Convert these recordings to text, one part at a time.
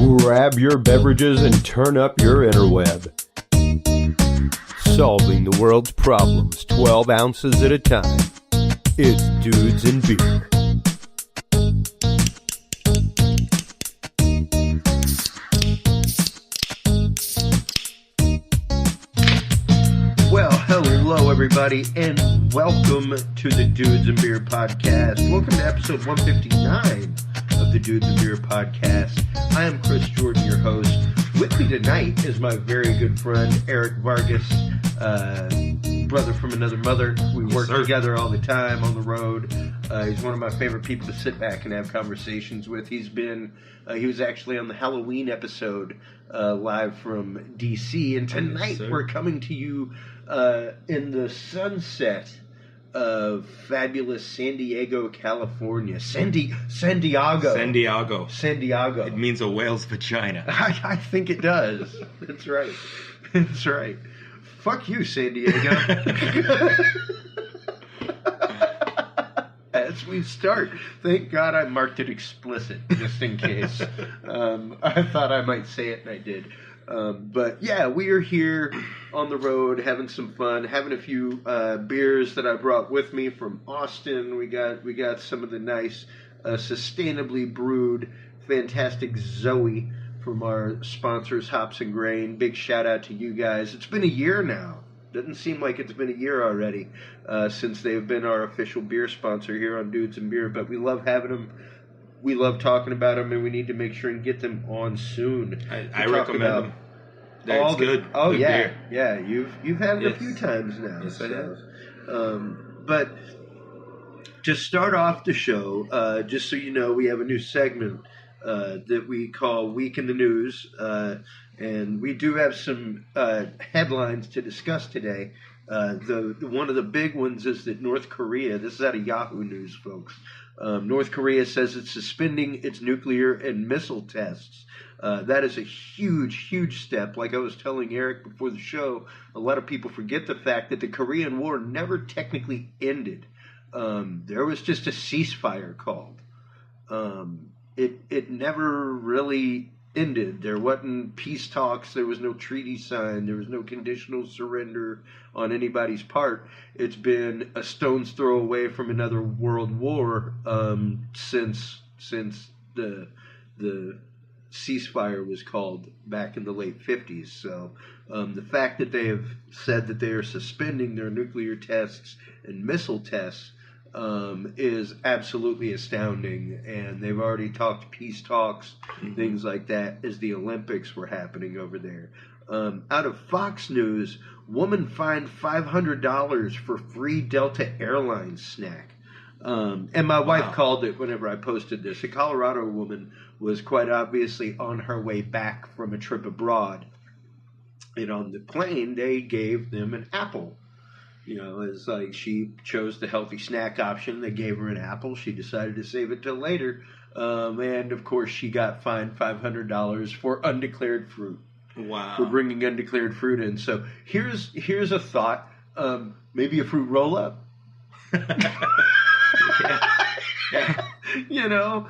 Grab your beverages and turn up your interweb. Solving the world's problems 12 ounces at a time. It's Dudes and Beer. Well, hello everybody, and welcome to the Dudes and Beer podcast. Welcome to episode 159 of the Dudes and Beer podcast. I am Chris Jordan, your host. With me tonight is my very good friend, Eric Vargas, brother from another mother. We work together all the time on the road. He's one of my favorite people to sit back and have conversations with. He was actually on the Halloween episode live from DC, and tonight we're coming to you in the sunset of fabulous San Diego, California. San Diego. It means a whale's vagina. I think it does. That's right. That's right. Fuck you, San Diego. As we start, thank God I marked it explicit, just in case. I thought I might say it, and I did. But yeah, we are here on the road having some fun, having a few beers that I brought with me from Austin. We got some of the nice, sustainably brewed, fantastic Zoe from our sponsors, Hops and Grain. Big shout out to you guys. It's been a year now. Doesn't seem like it's been a year already since they've been our official beer sponsor here on Dudes and Beer. But we love having them. We love talking about them, and we need to make sure and get them on soon. I recommend them. It's good. Oh, good yeah. beer. Yeah, you've had it a few times now. Yes, I have. But to start off the show, just so you know, we have a new segment that we call Week in the News, and we do have some headlines to discuss today. One of the big ones is that North Korea, this is out of Yahoo News, folks, North Korea says it's suspending its nuclear and missile tests. That is a huge, huge step. Like I was telling Eric before the show, a lot of people forget the fact that the Korean War never technically ended. There was just a ceasefire called. It never really ended. There wasn't peace talks. There was no treaty signed. There was no conditional surrender on anybody's part. It's been a stone's throw away from another world war since the ceasefire was called back in the late 50s. So the fact that they have said that they are suspending their nuclear tests and missile tests is absolutely astounding, and they've already talked peace talks, things like that, as the Olympics were happening over there. Out of Fox News, woman fined $500 for free Delta Airlines snack. And my wife called it whenever I posted this. A Colorado woman was quite obviously on her way back from a trip abroad, and on the plane, they gave them an apple. You know, it's like she chose the healthy snack option. They gave her an apple. She decided to save it till later. And, of course, she got fined $500 for undeclared fruit. Wow. For bringing undeclared fruit in. So here's a thought. Maybe a fruit roll-up. Yeah. You know,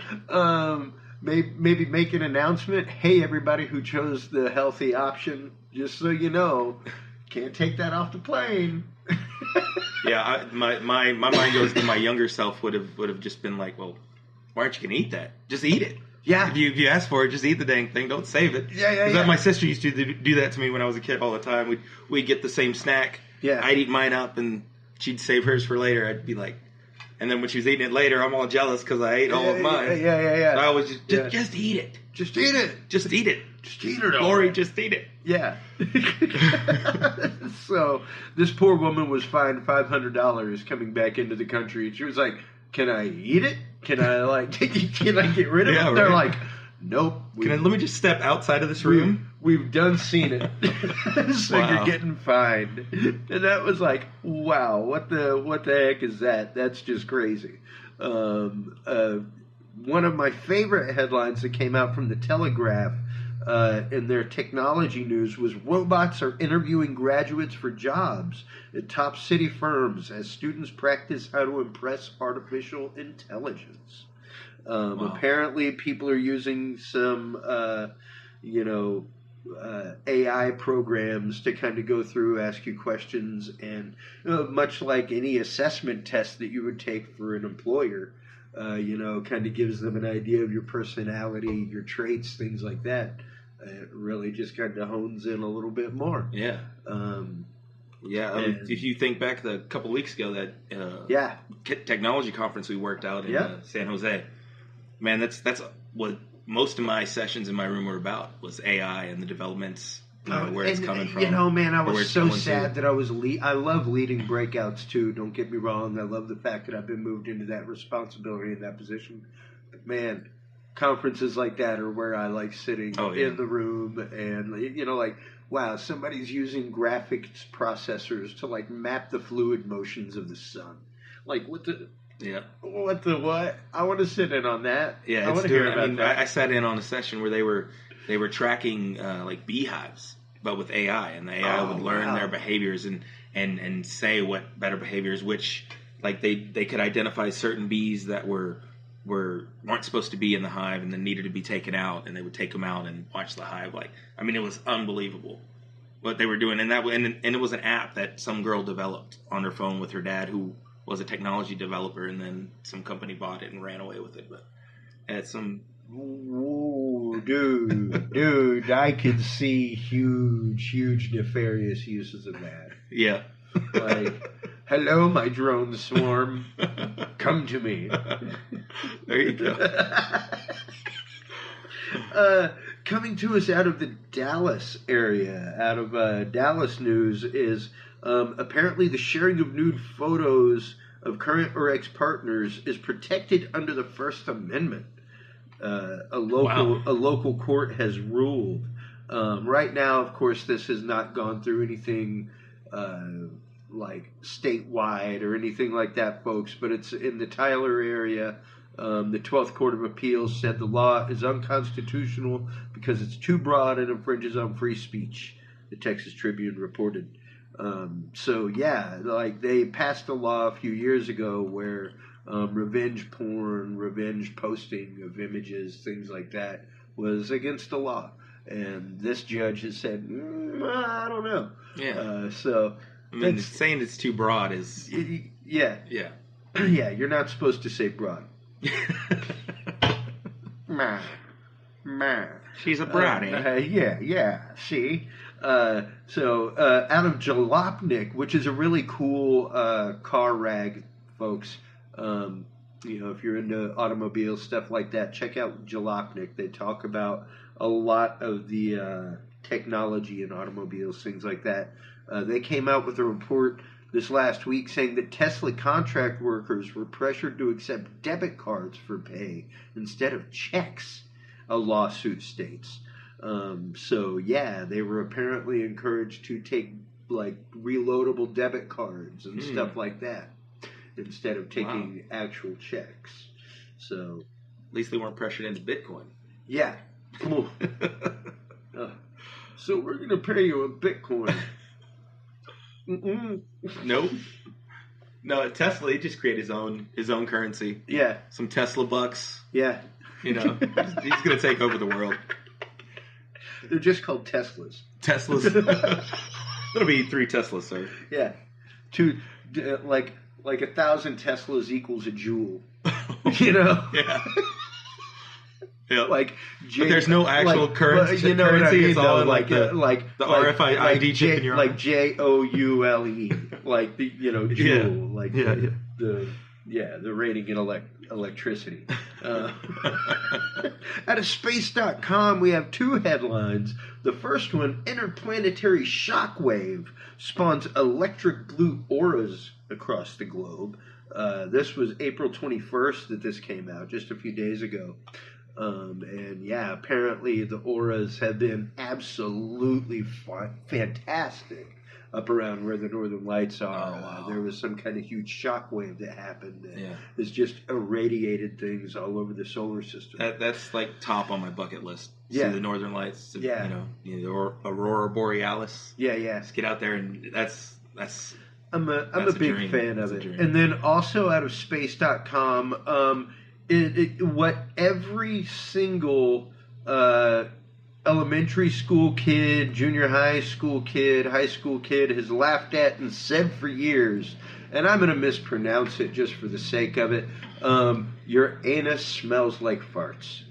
maybe make an announcement. Hey, everybody who chose the healthy option, just so you know, can't take that off the plane. Yeah, my mind goes to my younger self would have just been like, well, why aren't you gonna eat that? Just eat it. Yeah. If you ask for it, just eat the dang thing. Don't save it. Yeah. My sister used to do that to me when I was a kid all the time. We'd get the same snack. Yeah. I'd eat mine up, and she'd save hers for later. I'd be like, and then when she was eating it later, I'm all jealous because I ate all of mine. Yeah. So I was just eat it. Just eat it. Just eat it. Just eat it. Lori, just eat it. Yeah. So this poor woman was fined $500 coming back into the country. She was like, "Can I eat it? Can I can I get rid of it?" Right. They're like, "Nope. Let me just step outside of this room. We've done seen it." So Wow. You're getting fined. And that was like, wow, what the heck is that? That's just crazy. One of my favorite headlines that came out from the Telegraph in their technology news was robots are interviewing graduates for jobs at top city firms as students practice how to impress artificial intelligence. Wow. Apparently, people are using some, AI programs to kind of go through, ask you questions, and much like any assessment test that you would take for an employer, kind of gives them an idea of your personality, your traits, things like that. It really just kind of hones in a little bit more. Yeah. If you think back a couple weeks ago, that technology conference we worked out in San Jose, man, that's what most of my sessions in my room were about, was AI and the developments, where it's coming from. Man, I was so sad that I love leading breakouts too. Don't get me wrong. I love the fact that I've been moved into that responsibility in that position. But man, conferences like that are where I like sitting in the room and, wow, somebody's using graphics processors to map the fluid motions of the sun. What the... Yeah. What the what? I want to sit in on that. Yeah, I want to hear about that. I sat in on a session where they were tracking beehives, but with AI, and the AI would learn their behaviors and say what better behaviors, which they could identify certain bees that weren't supposed to be in the hive and then needed to be taken out, and they would take them out and watch the hive. It was unbelievable what they were doing, and it was an app that some girl developed on her phone with her dad, who was a technology developer, and then some company bought it and ran away with it. But had some... Ooh, dude, I can see huge nefarious uses of that. Yeah. Hello, my drone swarm. Come to me. There you go. Coming to us out of the Dallas area, out of Dallas news, is... apparently, the sharing of nude photos of current or ex-partners is protected under the First Amendment. A local court has ruled. Right now, of course, this has not gone through anything statewide or anything like that, folks. But it's in the Tyler area. The 12th Court of Appeals said the law is unconstitutional because it's too broad and infringes on free speech. The Texas Tribune reported. They passed a law a few years ago where revenge porn, revenge posting of images, things like that, was against the law. And this judge has said, I don't know. Yeah. Saying it's too broad is... Yeah. Yeah. Yeah, you're not supposed to say broad. She's a broadie. Yeah. See? Out of Jalopnik, which is a really cool car rag, folks. If you're into automobile stuff like that, check out Jalopnik. They talk about a lot of the technology in automobiles, things like that. They came out with a report this last week saying that Tesla contract workers were pressured to accept debit cards for pay instead of checks, a lawsuit states. They were apparently encouraged to take reloadable debit cards and stuff like that instead of taking actual checks. So at least they weren't pressured into Bitcoin. Yeah. So we're gonna pay you in Bitcoin. Nope. No, Tesla, he just created his own currency. Yeah. Some Tesla bucks. Yeah. He's gonna take over the world. They're just called Teslas. It'll be 3 Teslas, sir. Yeah. 1,000 Teslas equals a joule. Yeah. Yep. But there's no actual currency. You know currency. What I mean, it's all in the RFID chip in your arm. JOULE, joule, the the rating in electricity. Out of space.com, we have 2 headlines. The first one, interplanetary shockwave spawns electric blue auras across the globe. This was April 21st that this came out, just a few days ago. Apparently the auras have been absolutely fantastic up around where the northern lights are. Oh, wow. There was some kind of huge shockwave that happened that has just irradiated things all over the solar system. That's top on my bucket list. Yeah. See the northern lights. The Aurora Borealis. Yeah. Just get out there, and that's I'm a big fan of it. And then also out of space.com, what every single elementary school kid, junior high school kid, high school kid has laughed at and said for years, and I'm going to mispronounce it just for the sake of it. Your anus smells like farts.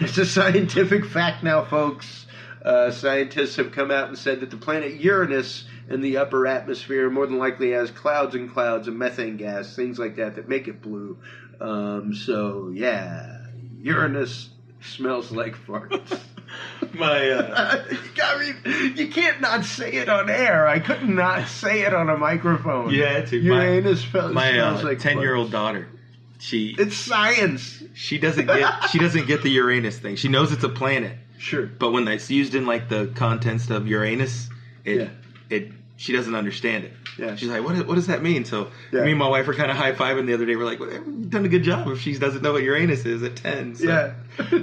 It's a scientific fact now, folks. Scientists have come out and said that the planet Uranus in the upper atmosphere more than likely has clouds and clouds of methane gas, things like that make it blue. So, yeah, Uranus smells like farts. You can't not say it on air. I could not say it on a microphone. Yeah, too. Uranus smells like 10-year-old farts. daughter. It's science. She doesn't get the Uranus thing. She knows it's a planet. Sure. But when that's used in like the contents of Uranus, she doesn't understand it. Yeah. She's like, what does that mean? So me and my wife were kind of high-fiving the other day. We're like, well, we've done a good job if she doesn't know what Uranus is at 10. So. Yeah.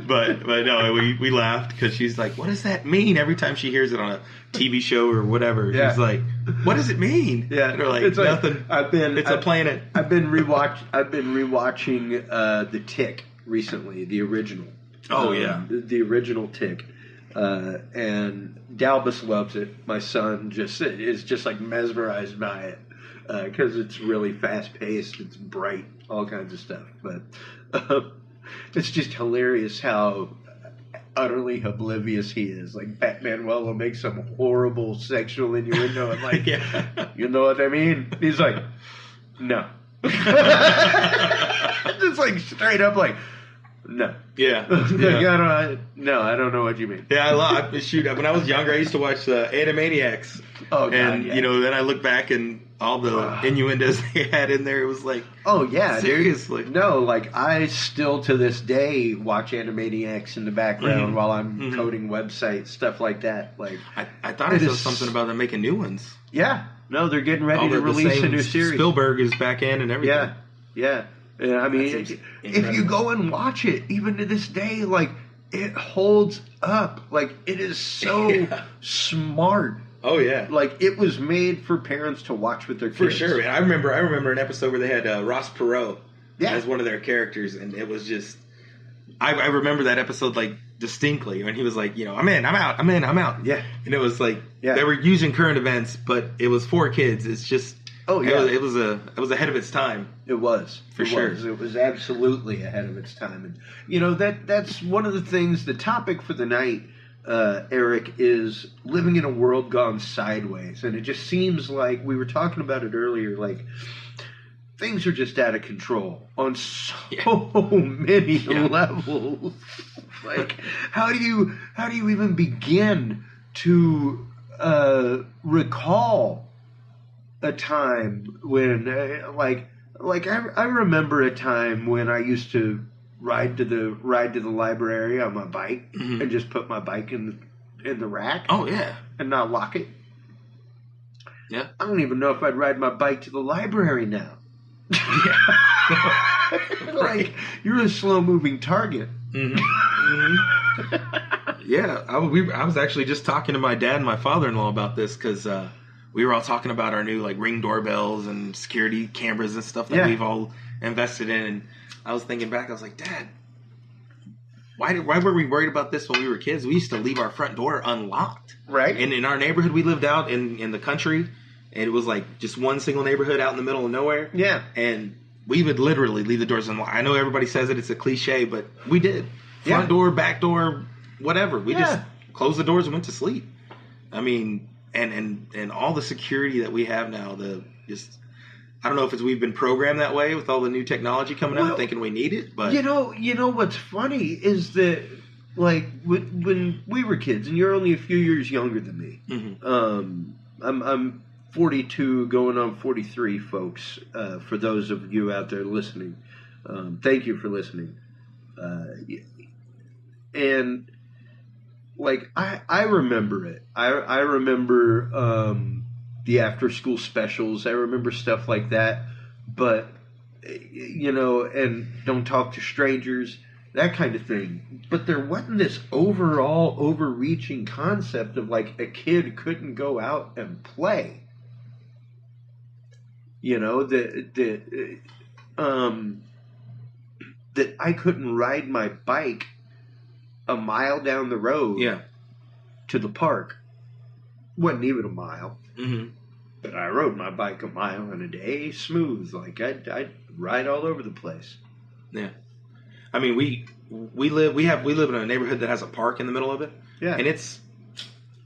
but no, we laughed because she's like, what does that mean? Every time she hears it on a TV show or whatever, she's like, what does it mean? Yeah. And we're like, it's nothing. It's a planet. I've been rewatching The Tick recently, the original. Oh, yeah. The original Tick. And Dalbus loves it. My son is just like mesmerized by it because it's really fast paced. It's bright, all kinds of stuff. But it's just hilarious how utterly oblivious he is. Like Batman will make some horrible sexual innuendo and like, you know what I mean? He's like, no. Just like straight up like, no. Yeah. I don't know what you mean. Yeah, when I was younger, I used to watch the Animaniacs. Oh, God, and, then I look back and all the innuendos they had in there, it was like, oh, yeah. Seriously. No, like, I still to this day watch Animaniacs in the background while I'm coding websites, stuff like that. Like, I thought I saw something about them making new ones. Yeah. No, they're getting ready to release a new series. Spielberg is back in and everything. Yeah. Yeah, I mean, if you go and watch it, even to this day, like, it holds up. Like, it is so smart. Oh, yeah. Like, it was made for parents to watch with their kids. For sure, man. I remember an episode where they had Ross Perot as one of their characters, and it was just... I remember that episode, like, distinctly, when he was like, I'm in, I'm out, I'm in, I'm out. Yeah. And it was like, they were using current events, but it was for kids. It's just... Oh, yeah. It was ahead of its time. It was. For sure. It was absolutely ahead of its time. And, that's one of the things, the topic for the night, Eric, is living in a world gone sideways. And it just seems like, we were talking about it earlier, like, things are just out of control on so many levels. Like, how do you even begin to recall a time when, I remember a time when I used to ride to the library on my bike and just put my bike in the rack. Oh yeah, and not lock it. Yeah, I don't even know if I'd ride my bike to the library now. Like, you're a slow moving target. Yeah, I was actually just talking to my dad and my father-in-law about this because. We were all talking about our new Ring doorbells and security cameras and stuff that we've all invested in, and I was thinking back. I was like, Dad, why were we worried about this when we were kids? We used to leave our front door unlocked, right? And in our neighborhood, we lived out in the country, and it was like just one single neighborhood out in the middle of nowhere. Yeah, and we would literally leave the doors unlocked. I know everybody says it's a cliche, but we did. Front door, back door, whatever. We just closed the doors and went to sleep. I mean. And all the security that we have now, I don't know if we've been programmed that way with all the new technology coming out, thinking we need it. But you know what's funny is that, like, when we were kids, and you're only a few years younger than me. I'm 42, going on 43, folks. For those of you out there listening, thank you for listening. And. Like, I remember it. I remember the after-school specials. I remember stuff like that. But, and Don't Talk to Strangers, that kind of thing. But there wasn't this overall overreaching concept of, like, a kid couldn't go out and play. that I couldn't ride my bike a mile down the road to the park. Wasn't even a mile. Mm-hmm. But I rode my bike a mile in a day, smooth. Like, I'd ride all over the place. Yeah. I mean, we live in a neighborhood that has a park in the middle of it. Yeah. And it's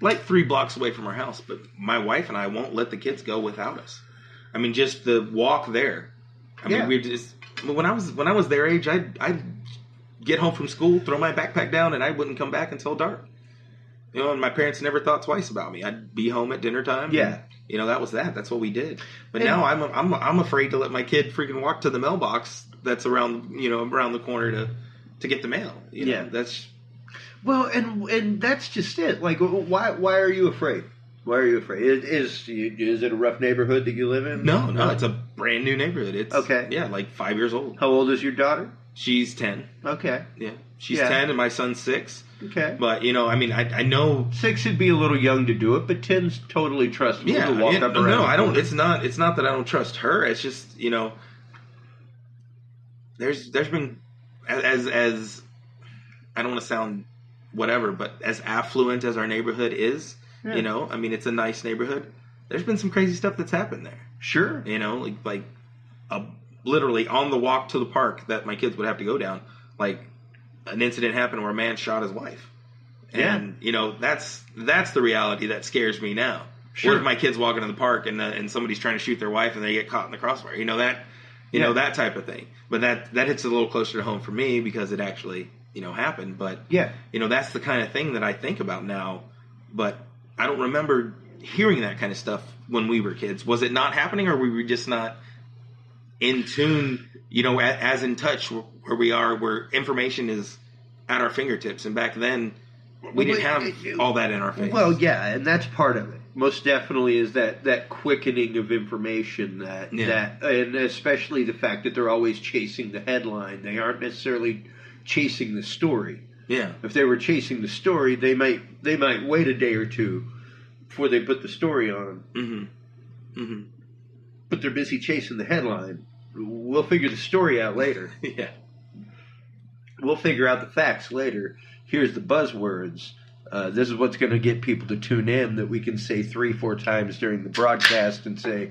like 3 blocks away from our house, but my wife and I won't let the kids go without us. I mean, just the walk there. I mean, we just when I was their age, I'd get home from school, throw my backpack down, and I wouldn't come back until dark. You know, and my parents never thought twice about me. I'd be home at dinner time. Yeah. And, you know, that was that. That's what we did. But now I'm afraid to let my kid freaking walk to the mailbox that's around the corner to get the mail. You know, that's well, and that's just it. Like, why are you afraid? Why are you afraid? Is it a rough neighborhood that you live in? No, it's a brand new neighborhood. It's like 5 years old. How old is your daughter? She's 10. Okay. Yeah, she's 10, and my son's 6. Okay. But, you know, I mean, I know 6 would be a little young to do it, but 10's totally trustable to walk up around. No, I don't. It's not that I don't trust her. It's just, you know, there's been as I don't want to sound whatever, but as affluent as our neighborhood is, you know, I mean, it's a nice neighborhood. There's been some crazy stuff that's happened there. Sure. You know, like literally on the walk to the park that my kids would have to go down, like an incident happened where a man shot his wife. And, you know, that's the reality that scares me now. Sure. Or if my kid's walking in the park and somebody's trying to shoot their wife and they get caught in the crossfire, you know, that type of thing. But that hits a little closer to home for me because it actually, you know, happened. But, you know, that's the kind of thing that I think about now. But I don't remember hearing that kind of stuff when we were kids. Was it not happening, or were we just not in tune, you know, as in touch where we are, where information is at our fingertips? And back then, we didn't have all that in our face. Well, yeah, and that's part of it. Most definitely is that quickening of information that and especially the fact that they're always chasing the headline. They aren't necessarily chasing the story. Yeah. If they were chasing the story, they might wait a day or two before they put the story on. Mm-hmm. Mm-hmm. But they're busy chasing the headline. We'll figure the story out later. Yeah. We'll figure out the facts later. Here's the buzzwords. This is what's going to get people to tune in, that we can say 3-4 times during the broadcast and say,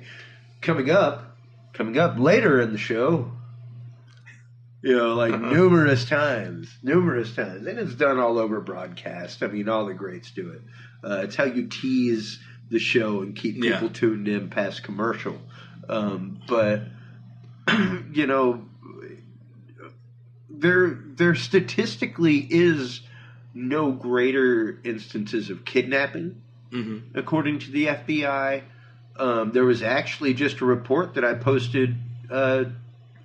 coming up later in the show. You know, like numerous times. And it's done all over broadcast. I mean, all the greats do it. It's how you tease the show and keep people tuned in past commercial. But, you know, there statistically is no greater instances of kidnapping, according to the FBI. There was actually just a report that I posted, I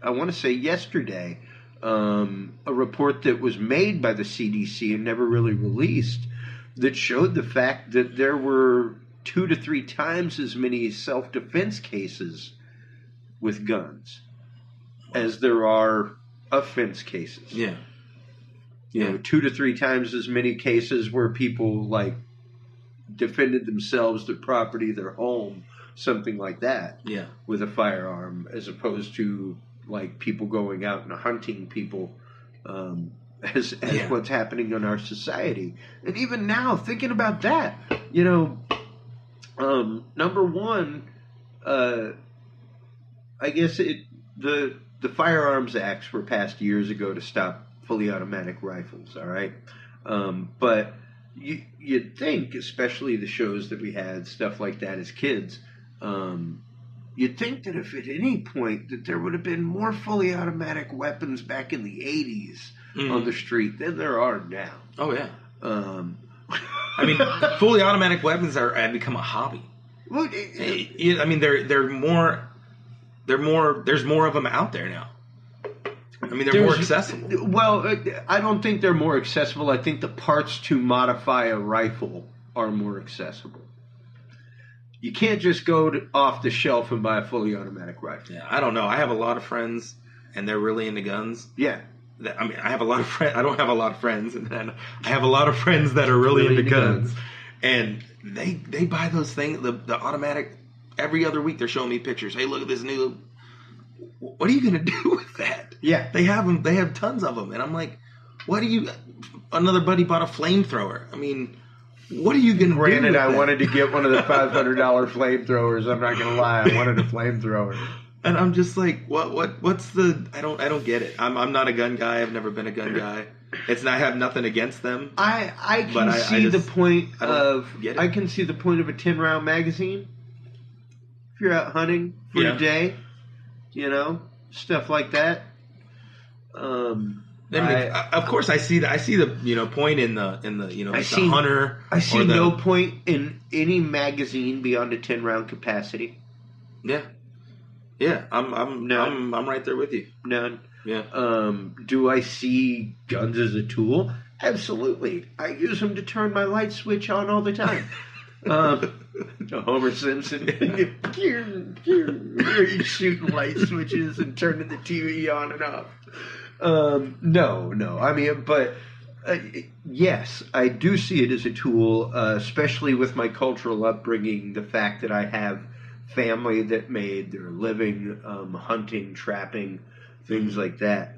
want to say yesterday, a report that was made by the CDC and never really released, that showed the fact that there were 2 to 3 times as many self-defense cases with guns as there are offense cases. Yeah. You know, 2 to 3 times as many cases where people, like, defended themselves, their property, their home, something like that, with a firearm, as opposed to, like, people going out and hunting people, as what's happening in our society. And even now, thinking about that, you know, number one, I guess the Firearms Acts were passed years ago to stop fully automatic rifles, all right? But you'd think, especially the shows that we had, stuff like that as kids, you'd think that if at any point that there would have been more fully automatic weapons back in the 80s on the street than there are now. Oh, yeah. I mean, fully automatic weapons have become a hobby. Well, I mean, there's more of them out there now. I mean, they're more accessible. Well, I don't think they're more accessible. I think the parts to modify a rifle are more accessible. You can't just go off the shelf and buy a fully automatic rifle. Yeah, I don't know. I have a lot of friends, and they're really into guns. Yeah. I mean, I have a lot of friends. I don't have a lot of friends, and then I have a lot of friends that are really into guns. And they buy those things, the automatic, every other week. They're showing me pictures. Hey, look at this new what are you going to do with that? Yeah. They have them. They have tons of them. And I'm like, what do you... Another buddy bought a flamethrower. I mean, what are you going to do Granted, with I that? wanted to get one of the $500 flamethrowers. I'm not going to lie. I wanted a flamethrower. And I'm just like, what's the... I don't get it. I'm not a gun guy. I've never been a gun guy. I have nothing against them. I can see the point of... I can see the point of a 10-round magazine. If you're out hunting for a day, stuff like that. Of course, I see the point in the the hunter. I see no point in any magazine beyond a 10-round capacity. Yeah, I'm right there with you. None. Yeah. Do I see guns as a tool? Absolutely. I use them to turn my light switch on all the time. Homer Simpson, you're shooting light switches and turning the TV on and off. No. I mean, but yes, I do see it as a tool, especially with my cultural upbringing. The fact that I have family that made their living hunting, trapping, things like that.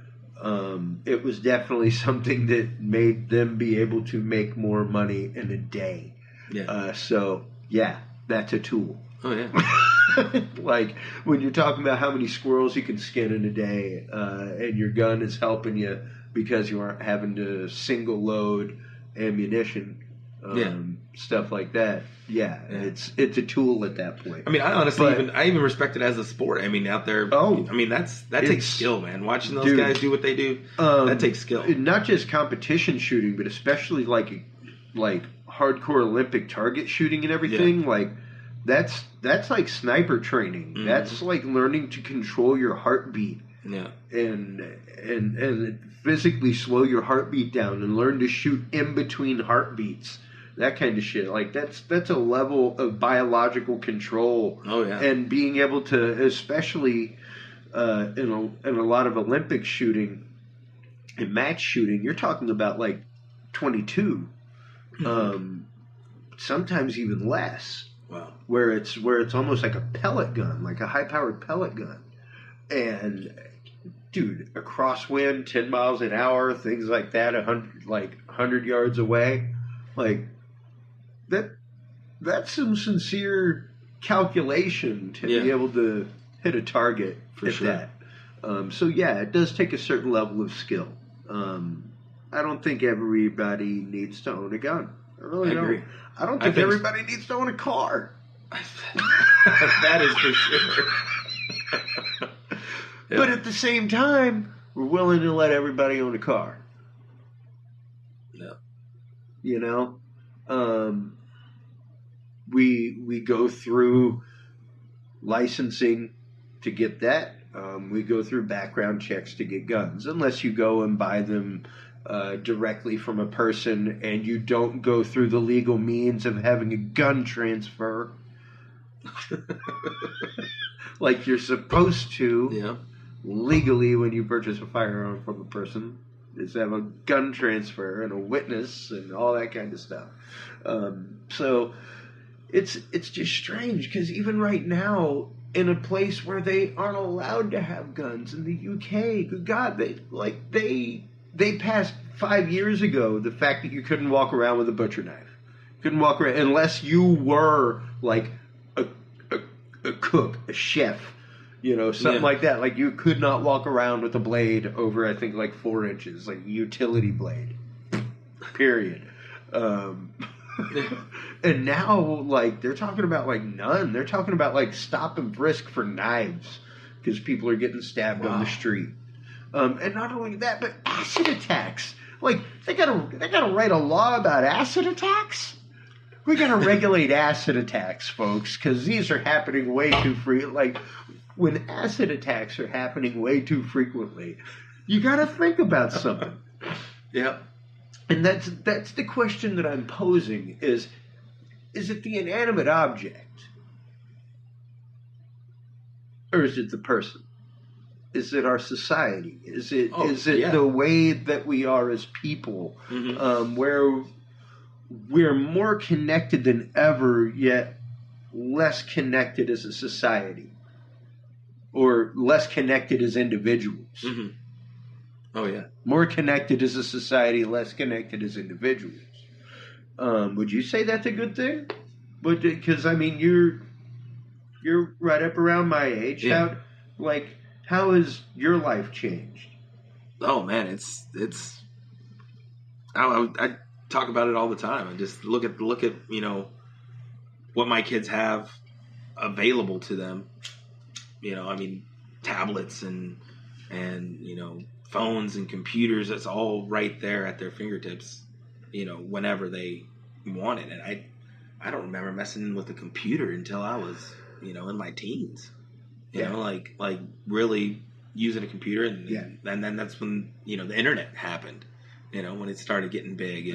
It was definitely something that made them be able to make more money in a day. Yeah. So yeah, that's a tool. Oh yeah. Like when you're talking about how many squirrels you can skin in a day, and your gun is helping you because you aren't having to single load ammunition, stuff like that. Yeah, it's a tool at that point. I mean, I honestly even respect it as a sport. I mean, out there. Oh, I mean that takes skill, man. Watching those guys do what they do, that takes skill. Not just competition shooting, but especially like hardcore Olympic target shooting and everything. Like that's like sniper training. Mm-hmm. That's like learning to control your heartbeat. Yeah, and physically slow your heartbeat down and learn to shoot in between heartbeats. That kind of shit. Like that's a level of biological control. Oh yeah, and being able to, especially in a lot of Olympic shooting and match shooting, you're talking about like 22, sometimes even less. Wow, where it's almost like a pellet gun, like a high powered pellet gun, and dude, a crosswind, 10 miles an hour, things like that, 100 yards away, like. That's some sincere calculation to be able to hit a target at that. So yeah, it does take a certain level of skill. I don't think everybody needs to own a gun. I really don't. Agree. I don't think everybody needs to own a car. That is for sure. But at the same time, we're willing to let everybody own a car. Yeah. We go through licensing to get that. We go through background checks to get guns, unless you go and buy them directly from a person and you don't go through the legal means of having a gun transfer like you're supposed to legally when you purchase a firearm from a person. Is have a gun transfer and a witness and all that kind of stuff. So it's just strange because even right now, in a place where they aren't allowed to have guns in the UK, good God, they passed 5 years ago the fact that you couldn't walk around with a butcher knife. Couldn't walk around unless you were like a cook, a chef. Something like that. Like, you could not walk around with a blade over, I think, like 4 inches. Like, utility blade. Period. And now, like, they're talking about, like, none. They're talking about, like, stop and frisk for knives. Because people are getting stabbed on the street. And not only that, but acid attacks. Like, they gotta write a law about acid attacks? We gotta regulate acid attacks, folks. Because these are happening way too like... When acid attacks are happening way too frequently, you got to think about something. Yeah. And that's the question that I'm posing is it the inanimate object? Or is it the person? Is it our society? Is it the way that we are as people, where we're more connected than ever, yet less connected as a society? or less connected as individuals. Mm-hmm. Oh yeah, more connected as a society, less connected as individuals. Would you say that's a good thing? Because I mean, you're right up around my age. Yeah. How has your life changed? Oh man, it's. I talk about it all the time. I just look at what my kids have available to them. I mean, tablets and phones and computers. It's all right there at their fingertips. Whenever they want it. And I don't remember messing with a computer until I was in my teens. You know, like really using a computer, and then that's when the internet happened. When it started getting big,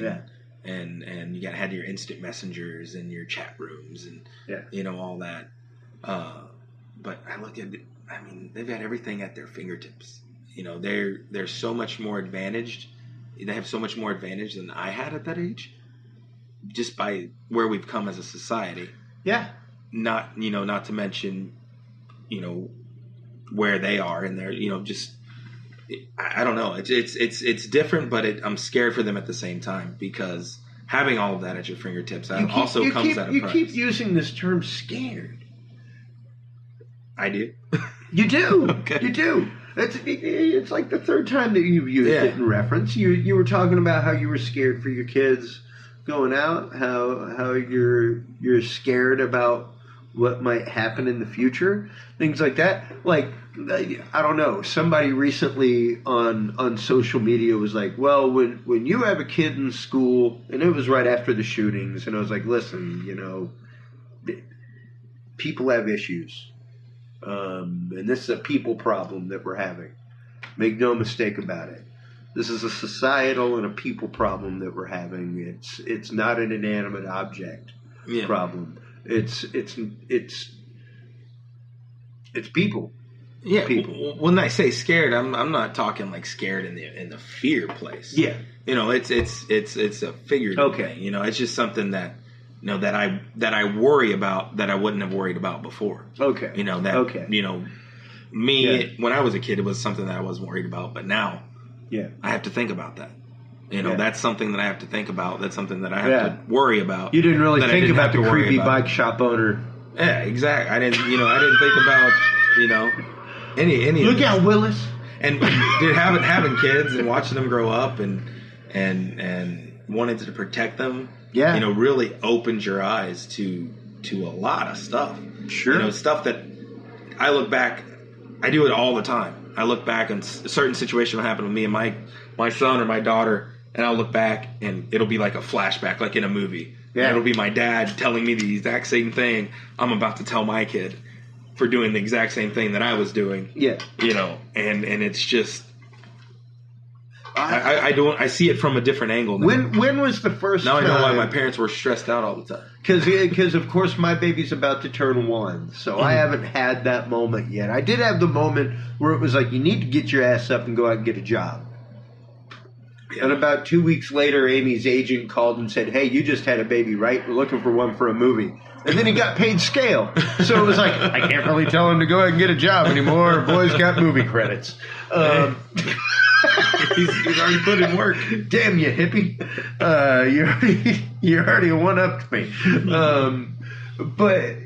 and you had your instant messengers and your chat rooms and all that. But I look at it, I mean, they've got everything at their fingertips. They're so much more advantaged. They have so much more advantage than I had at that age, just by where we've come as a society. Yeah. Not to mention, where they are, and they're, just, I don't know. It's different, but I'm scared for them at the same time, because having all of that at your fingertips also comes at a price. You keep using this term "scared." I do. You do. Okay. You do. It's like the third time that you've used it in reference. You were talking about how you were scared for your kids going out, how you're scared about what might happen in the future, things like that. Like, I don't know, somebody recently on social media was like, well, when you have a kid in school, and it was right after the shootings, and I was like, listen, people have issues. And this is a people problem that we're having. Make no mistake about it. This is a societal and a people problem that we're having. It's not an inanimate object problem. It's people. Yeah. People. When I say scared, I'm not talking like scared in the fear place. Yeah. It's a figurative thing. It's just something that that I worry about that I wouldn't have worried about before. Okay. When I was a kid, it was something that I wasn't worried about, but now I have to think about that. That's something that I have to think about. That's something that I have to worry about. You didn't really think about the creepy bike shop owner. Yeah, exactly. I didn't think about, any Look out, Willis. And dude, having kids and watching them grow up and wanting to protect them, really opens your eyes to a lot of stuff. Sure. Stuff that I look back, I do it all the time. I look back and a certain situation will happen with me and my son or my daughter, and I'll look back and it'll be like a flashback, like in a movie. Yeah. It'll be my dad telling me the exact same thing I'm about to tell my kid for doing the exact same thing that I was doing. Yeah. And it's just, I see it from a different angle now. When was the first time? Now I know why my parents were stressed out all the time. Because of course my baby's about to turn 1, so I haven't had that moment yet. I did have the moment where it was like, you need to get your ass up and go out and get a job. Yeah. And about 2 weeks later, Amy's agent called and said, hey, you just had a baby, right? We're looking for one for a movie. And then he got paid scale. So it was like, I can't really tell him to go out and get a job anymore. Boy's got movie credits. He's already put in work. Damn you, hippie! You already one-upped me. But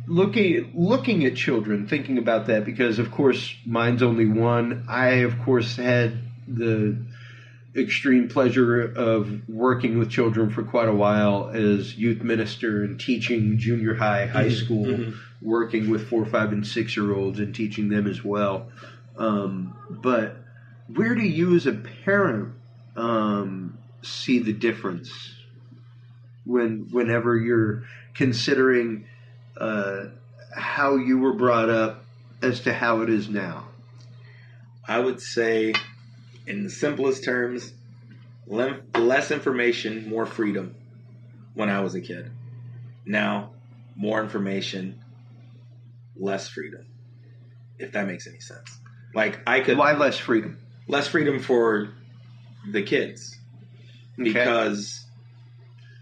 looking at children, thinking about that, because of course mine's only one. I of course had the extreme pleasure of working with children for quite a while as youth minister and teaching junior high school, working with 4, 5, and 6-year-olds and teaching them as well. But where do you as a parent see the difference whenever you're considering how you were brought up as to how it is now? I would say, in the simplest terms, less information, more freedom when I was a kid. Now, more information, less freedom, if that makes any sense. Like, Why less freedom? Less freedom for the kids. Okay. Because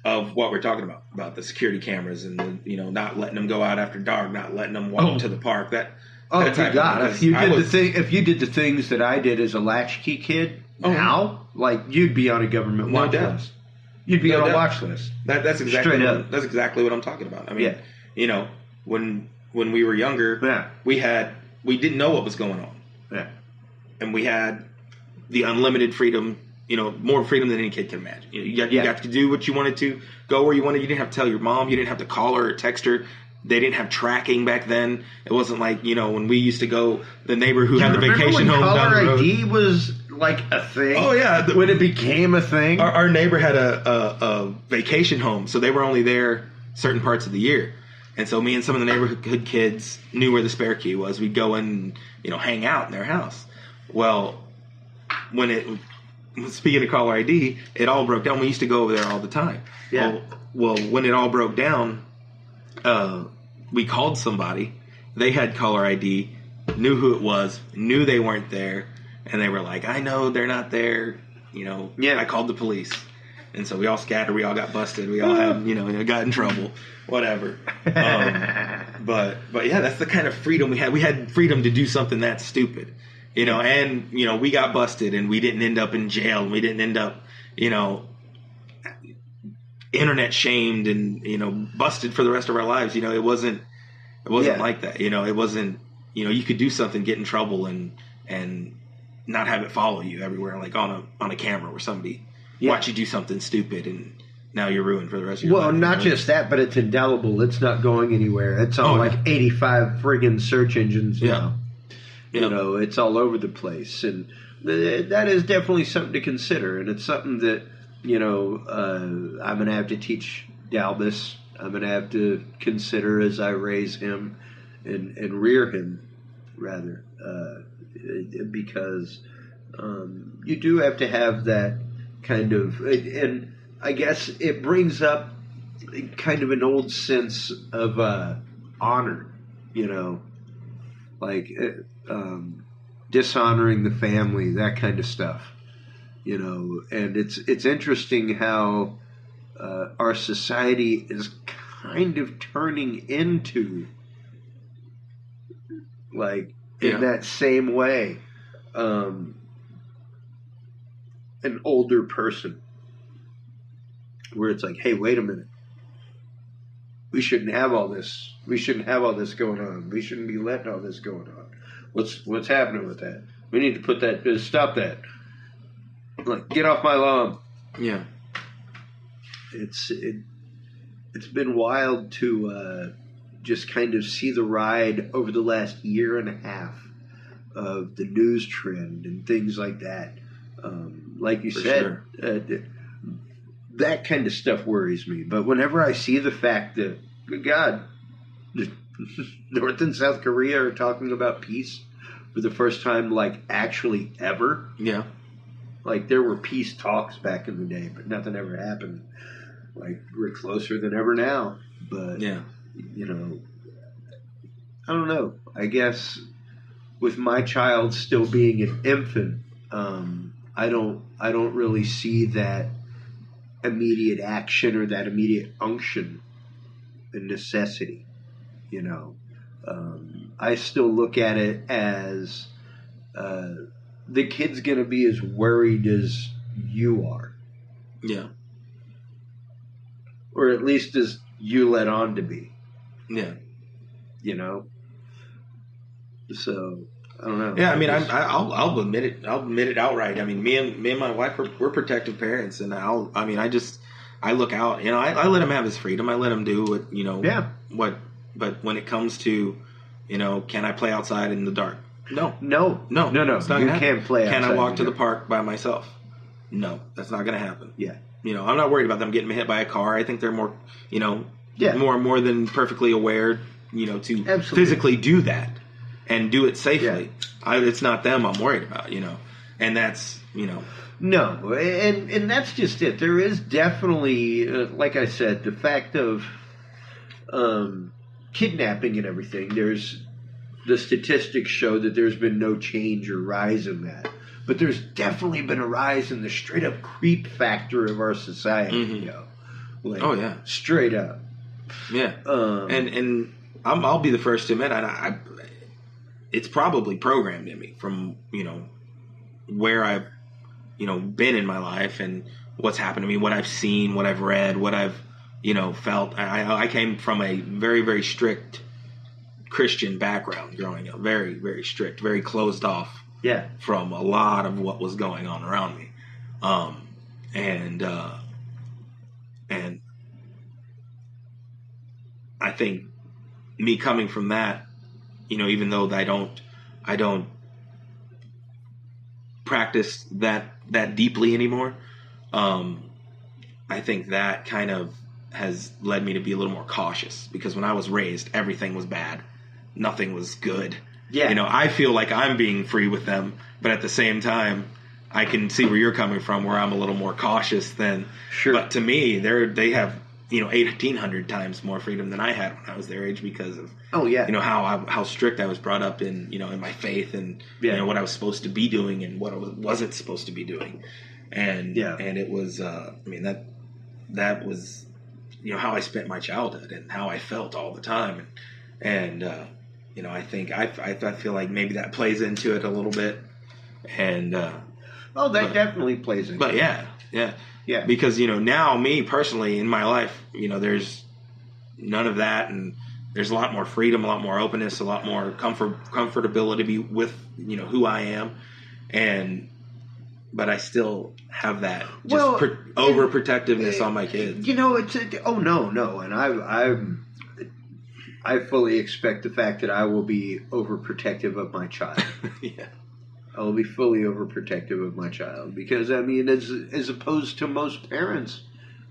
of what we're talking about the security cameras and the, not letting them go out after dark, not letting them walk to the park. That good God! If you did the things that I did as a latchkey kid, now you'd be on a government watch list. You'd be on a watch list. That's exactly what I'm talking about. I mean, when we were younger, we didn't know what was going on. Yeah. And we had the unlimited freedom, more freedom than any kid can imagine. You got to do what you wanted to, go where you wanted. You didn't have to tell your mom. You didn't have to call her or text her. They didn't have tracking back then. It wasn't like, when we used to go, the neighbor who had the vacation home down the road. Caller ID was like a thing? Oh, yeah. When it became a thing? Our neighbor had a vacation home, so they were only there certain parts of the year. And so me and some of the neighborhood kids knew where the spare key was. We'd go in and, hang out in their house. Well, speaking of caller ID, it all broke down. We used to go over there all the time. Yeah. Well, when it all broke down, we called somebody. They had caller ID, knew who it was, knew they weren't there, and they were like, I know they're not there. I called the police. And so we all scattered. We all got busted. We all had, got in trouble, whatever. But yeah, that's the kind of freedom we had. We had freedom to do something that stupid, and, we got busted and we didn't end up in jail. And we didn't end up, internet shamed and, busted for the rest of our lives. It wasn't like that. It wasn't, you could do something, get in trouble and not have it follow you everywhere, like on a camera where somebody watch you do something stupid and now you're ruined for the rest of your life. Well, not just that, but it's indelible. It's not going anywhere. It's on 85 friggin' search engines now. It's all over the place. And that is definitely something to consider. And it's something that, I'm going to have to teach Dalbus. I'm going to have to consider as I raise him and rear him, rather. Because you do have to have that kind of, and I guess it brings up kind of an old sense of honor, dishonoring the family, that kind of stuff, and it's interesting how our society is kind of turning into in that same way. An older person where it's like, hey, wait a minute. We shouldn't have all this. We shouldn't have all this going on. We shouldn't be letting all this going on. What's happening with that? We need to put that, stop that. Get off my lawn. Yeah. It's been wild to just kind of see the ride over the last year and a half of the news trend and things like that. Like you said, that kind of stuff worries me. But whenever I see the fact that, good God, North and South Korea are talking about peace for the first time, actually ever. Yeah. There were peace talks back in the day, but nothing ever happened. We're closer than ever now. But, I don't know. I guess with my child still being an infant, I don't really see that immediate action or that immediate unction and necessity. I still look at it as the kid's going to be as worried as you are. Yeah. Or at least as you let on to be. Yeah. So I don't know. Yeah, I mean, I'll admit it. I'll admit it outright. I mean, me and my wife we're protective parents, and I look out. I let him have his freedom. I let him do what Yeah. But when it comes to, can I play outside in the dark? No. It's not you can't play outside. Can I walk to the park by myself? No, that's not going to happen. Yeah. I'm not worried about them getting hit by a car. I think they're more, Yeah. more than perfectly aware, to Absolutely. physically do that and do it safely. Yeah. It's not them I'm worried about, and that's, No, and that's just it. There is definitely, like I said, the fact of kidnapping and everything. The statistics show that there's been no change or rise in that. But there's definitely been a rise in the straight up creep factor of our society. Mm-hmm. Like, oh yeah, straight up. Yeah, and I'll be the first to admit, it's probably programmed in me from where I've been in my life and what's happened to me, what I've seen, what I've read, what I've felt. I came from a very, very strict Christian background growing up, very, very strict, very closed off. Yeah. From a lot of what was going on around me, and I think me coming from that, even though I don't practice that deeply anymore, I think that kind of has led me to be a little more cautious, because when I was raised, everything was bad, nothing was good. Yeah. I feel like I'm being free with them, but at the same time, I can see where you're coming from, where I'm a little more cautious than. Sure. But to me, they have 1,800 times more freedom than I had when I was their age, because of how strict I was brought up in in my faith, and what I was supposed to be doing and what I wasn't supposed to be doing, and it was that was how I spent my childhood and how I felt all the time, and I think I feel like maybe that plays into it a little bit, and definitely plays into it. But yeah, because now me personally in my life, there's none of that, and there's a lot more freedom, a lot more openness, a lot more comfortability with who I am, but I still have that overprotectiveness on my kids. And I fully expect the fact that I will be overprotective of my child. Yeah. I will be fully overprotective of my child, because as opposed to most parents,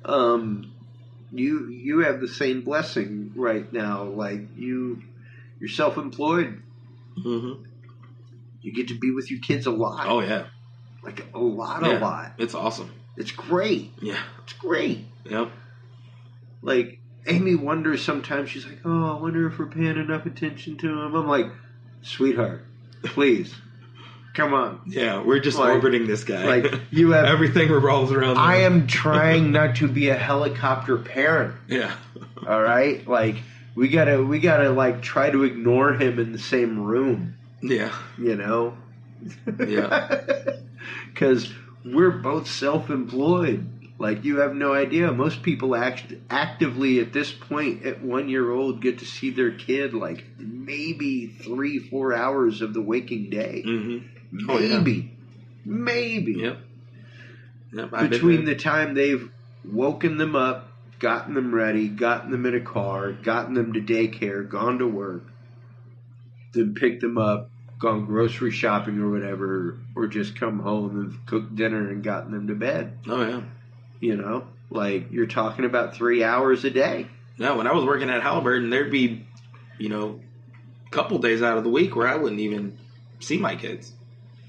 you have the same blessing right now. Like you're self-employed. Mm-hmm. You get to be with your kids a lot. Oh yeah, like a lot. It's awesome. It's great. Yeah, it's great. Yep. Like Amy wonders sometimes. She's like, "Oh, I wonder if we're paying enough attention to him." I'm like, "Sweetheart, please." Come on. Yeah, we're just orbiting this guy. Like you have everything revolves around. I am trying not to be a helicopter parent. Yeah. All right? Like we gotta like try to ignore him in the same room. Yeah. Yeah. Because we're both self-employed. Like you have no idea. Most people actively at this point at 1 year old get to see their kid like maybe 3-4 hours of the waking day. Mm-hmm. Maybe. Yep. Between the time they've woken them up, gotten them ready, gotten them in a car, gotten them to daycare, gone to work, then picked them up, gone grocery shopping or whatever, or just come home and cooked dinner and gotten them to bed. Oh, yeah. Like you're talking about 3 hours a day. Yeah, when I was working at Halliburton, there'd be, a couple days out of the week where I wouldn't even see my kids.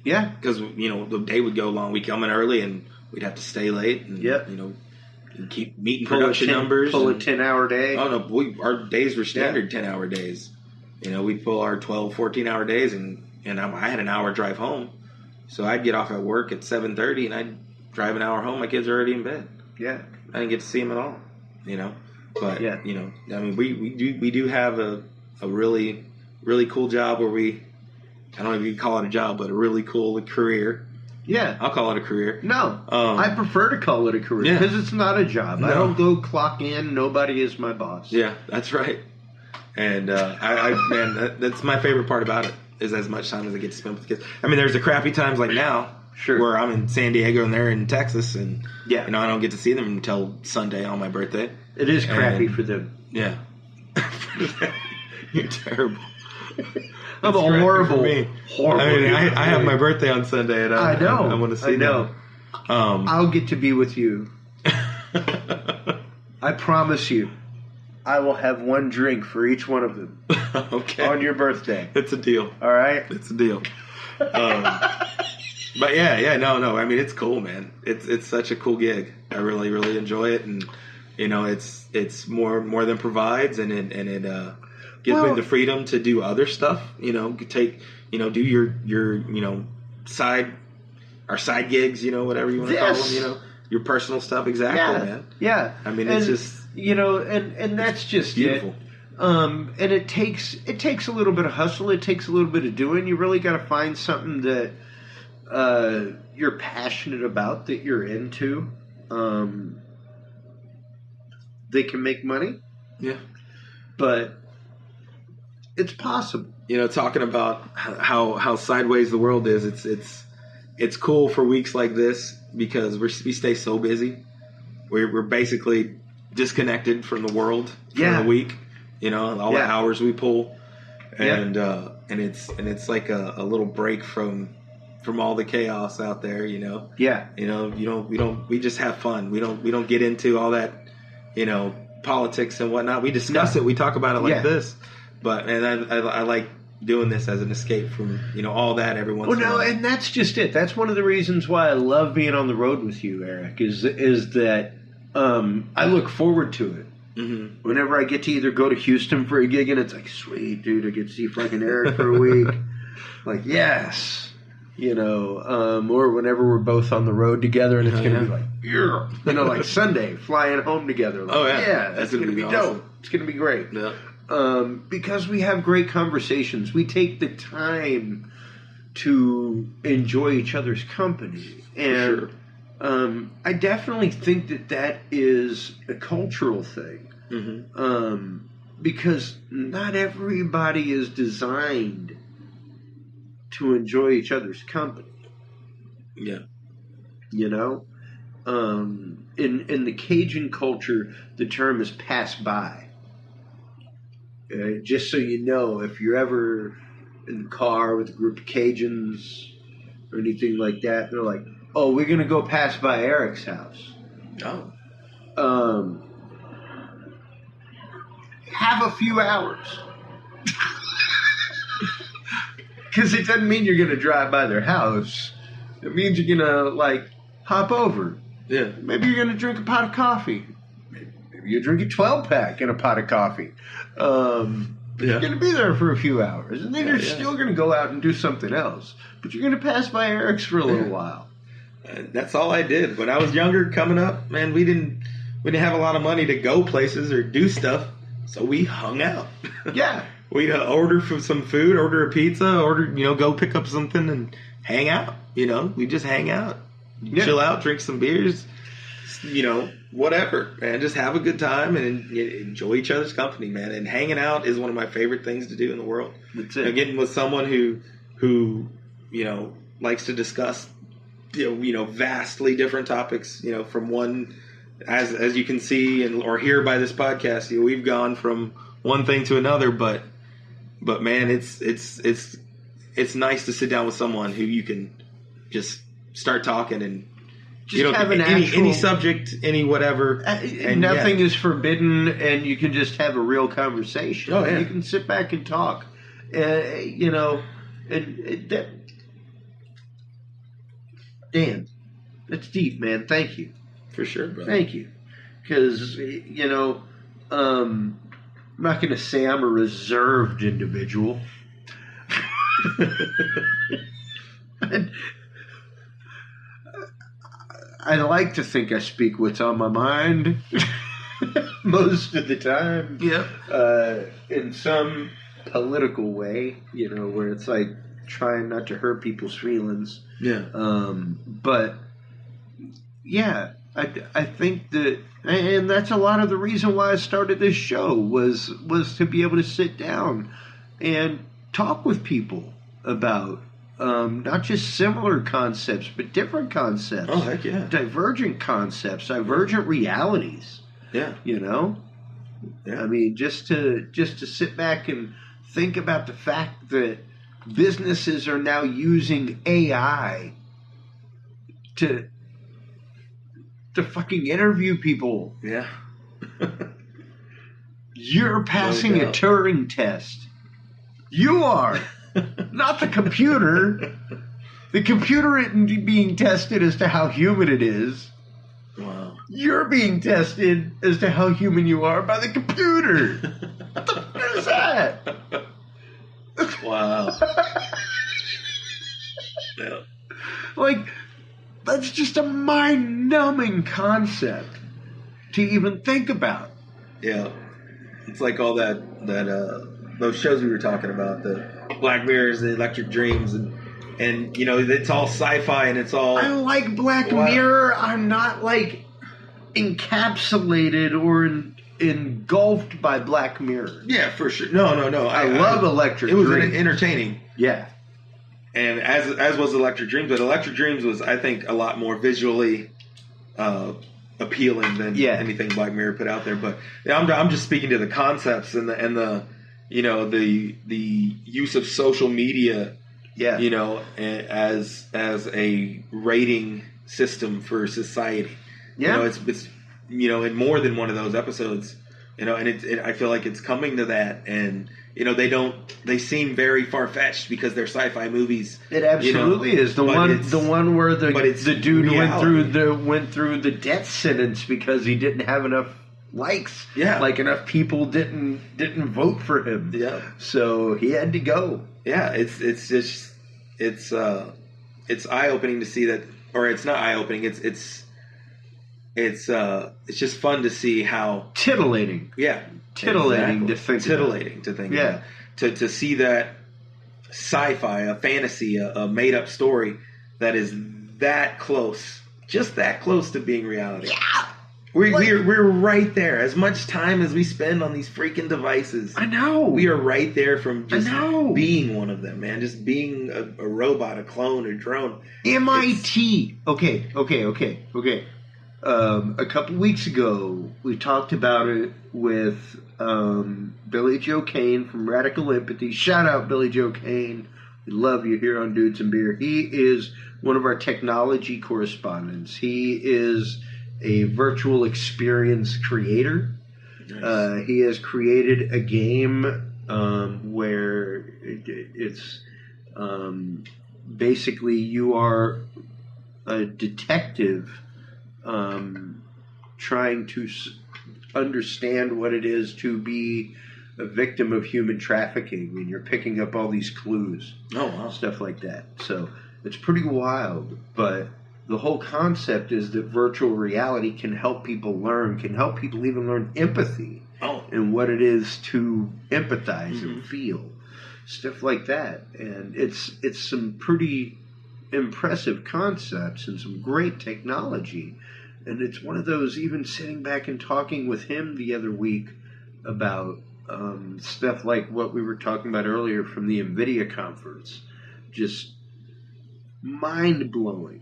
Yeah. Because, the day would go long. We'd come in early and we'd have to stay late and, and keep meeting production numbers. Pull a 10-hour day. Oh, no. Our days were standard 10-hour days. We'd pull our 12, 14-hour days, and I had an hour drive home. So I'd get off at work at 7:30 and I'd drive an hour home. My kids are already in bed. Yeah. I didn't get to see them at all, But, we do have a really, really cool job where I don't know if you can call it a job, but a really cool career. Yeah. I'll call it a career. No. I prefer to call it a career because it's not a job. No. I don't go clock in. Nobody is my boss. Yeah, that's right. And, that's my favorite part about it, is as much time as I get to spend with the kids. I mean, there's the crappy times like now. Sure. Where I'm in San Diego and they're in Texas, and I don't get to see them until Sunday on my birthday. It is crappy for them. Yeah. You're terrible. I'm a horrible. I have my birthday on Sunday, and I know. I want to see them. I'll get to be with you. I promise you. I will have one drink for each one of them. Okay. On your birthday. It's a deal. All right? It's a deal. But no. I mean, it's cool, man. It's such a cool gig. I really, really enjoy it, and it's more than provides, and it gives me the freedom to do other stuff. Do your side gigs, whatever you want to call them. your personal stuff. Exactly, man. Yeah. I mean, it's just and that's just beautiful. And it takes a little bit of hustle. It takes a little bit of doing. You really got to find something that you're passionate about, that you're into. They can make money. Yeah. But it's possible. Talking about how sideways the world is, it's cool for weeks like this because we stay so busy. We're basically disconnected from the world for a week. All the hours we pull, and it's like a little break from all the chaos out there. We just have fun. We don't get into all that, politics and whatnot. We discuss it. We talk about it like this. But I like doing this as an escape from all that every once in a while. And that's just it. That's one of the reasons why I love being on the road with you, Eric. Is that I look forward to it. Mm-hmm. Whenever I get to either go to Houston for a gig and it's like, sweet dude, I get to see fucking Eric for a week. Like, yes, or whenever we're both on the road together and it's gonna be like, like Sunday flying home together. Like, that's gonna be awesome. Dope. It's gonna be great. Yeah. Because we have great conversations. We take the time to enjoy each other's company. And I definitely think that is a cultural thing. Mm-hmm. Because not everybody is designed to enjoy each other's company. Yeah. In the Cajun culture, the term is pass by. Just so you know, if you're ever in the car with a group of Cajuns or anything like that, they're like, "Oh, we're gonna go pass by Eric's house." Oh. Have a few hours, because it doesn't mean you're gonna drive by their house. It means you're gonna hop over. Yeah. Maybe you're gonna drink a pot of coffee. Maybe you drink a 12-pack and a pot of coffee. You're going to be there for a few hours, and then you're still going to go out and do something else. But you're going to pass by Eric's for a little while. That's all I did when I was younger. Coming up, man, we didn't have a lot of money to go places or do stuff, so we hung out. Yeah, we'd order for some food, order a pizza, go pick up something and hang out. We just hang out, chill out, drink some beers. Whatever, man. Just have a good time and enjoy each other's company, man. And hanging out is one of my favorite things to do in the world. That's it. Getting with someone who likes to discuss, vastly different topics. From one, as you can see or hear by this podcast, we've gone from one thing to another. But man, it's nice to sit down with someone who you can just start talking and. Just have any subject, any whatever. And nothing is forbidden, and you can just have a real conversation. Oh, yeah. You can sit back and talk. Damn, that's deep, man. Thank you. For sure, bro. Thank you. Because, I'm not going to say I'm a reserved individual. I like to think I speak what's on my mind most of the time. Yeah. In some political way, where it's like trying not to hurt people's feelings. Yeah. But yeah, I think that, and that's a lot of the reason why I started this show was to be able to sit down and talk with people about. Not just similar concepts, but different concepts. Oh, heck yeah. Divergent concepts, divergent realities. Yeah. Yeah. I mean, just to sit back and think about the fact that businesses are now using AI to fucking interview people. Yeah. You're passing a Turing test. You are. Not the computer. The computer isn't being tested as to how human it is. Wow. You're being tested as to how human you are by the computer. What the fuck is that? Wow. Yeah. Like, That's just a mind-numbing concept to even think about. Yeah. It's like all that those shows we were talking about, the Black Mirrors, the Electric Dreams, and you know, it's all sci-fi and it's all. I like Black Mirror. I'm not like encapsulated or engulfed by Black Mirror. Yeah, for sure. No. I love Electric Dreams. Dreams. It was entertaining. Yeah. And as was Electric Dreams, but Electric Dreams was, I think, a lot more visually appealing than anything Black Mirror put out there. But I'm just speaking to the concepts and the you know, the use of social media, you know, as a rating system for society. Yeah. You know, it's you know, in more than one of those episodes, you know, and I feel like it's coming to that, and you know, they seem very far-fetched because they're sci-fi movies. It absolutely is. The one where the dude went through the death sentence because he didn't have enough likes. Yeah. Like enough people didn't vote for him. Yeah. So he had to go. Yeah, it's just it's eye-opening to see that, or it's not eye-opening, it's just fun to see how titillating. Yeah. Titillating to think. Titillating to think. Yeah. To see that sci-fi, a fantasy, a made-up story that is that close, just that close to being reality. Yeah. We're right there. As much time as we spend on these freaking devices, I know, we are right there from just being one of them, man. Just being a robot, a clone, a drone. MIT. Okay. A couple weeks ago, we talked about it with Billy Joe Kane from Radical Empathy. Shout out, Billy Joe Kane. We love you here on Dudes and Beer. He is one of our technology correspondents. He is a virtual experience creator. Nice. He has created a game where it's basically you are a detective trying to understand what it is to be a victim of human trafficking, and you're picking up all these clues. Oh, wow. Stuff like that. So it's pretty wild, but the whole concept is that virtual reality can help people learn, can help people even learn empathy and what it is to empathize and feel. Stuff like that. And it's some pretty impressive concepts and some great technology. And it's one of those, even sitting back and talking with him the other week about stuff like what we were talking about earlier from the NVIDIA conference. Just mind-blowing,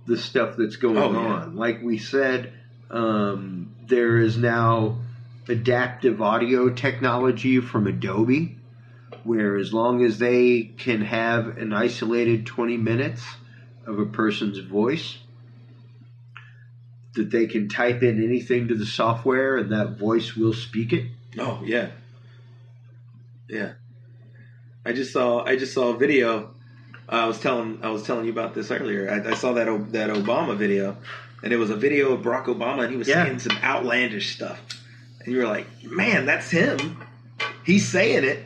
the stuff that's going on. Like we said, there is now adaptive audio technology from Adobe, where as long as they can have an isolated 20 minutes of a person's voice, that they can type in anything to the software and that voice will speak it. Oh, yeah. Yeah. I just saw a video. I was telling you about this earlier. I saw that Obama video, and it was a video of Barack Obama, and he was saying some outlandish stuff. And you were like, man, that's him. He's saying it.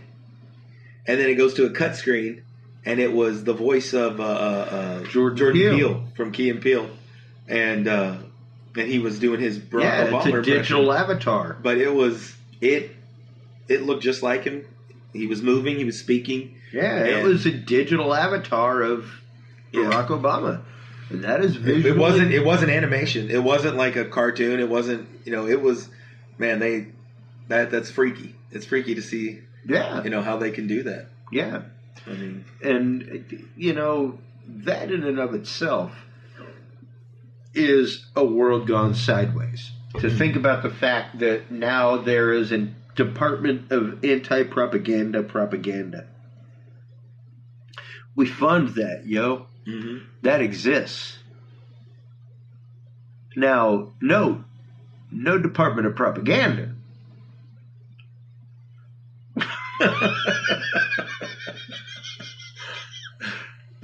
And then it goes to a cut screen, and it was the voice of Jordan Peele from Key and Peele. And he was doing his Barack Obama impression. It's a digital avatar. But it looked just like him. He was moving, he was speaking. Yeah, it was a digital avatar of Barack Obama. And that is visually... It wasn't animation. It wasn't like a cartoon. It wasn't, it was, man, that's freaky. It's freaky to see, how they can do that. Yeah. I mean... And, that in and of itself is a world gone sideways. To think about the fact that now there is a Department of Anti-Propaganda. We fund that, yo. Mm-hmm. That exists. Now, no Department of Propaganda.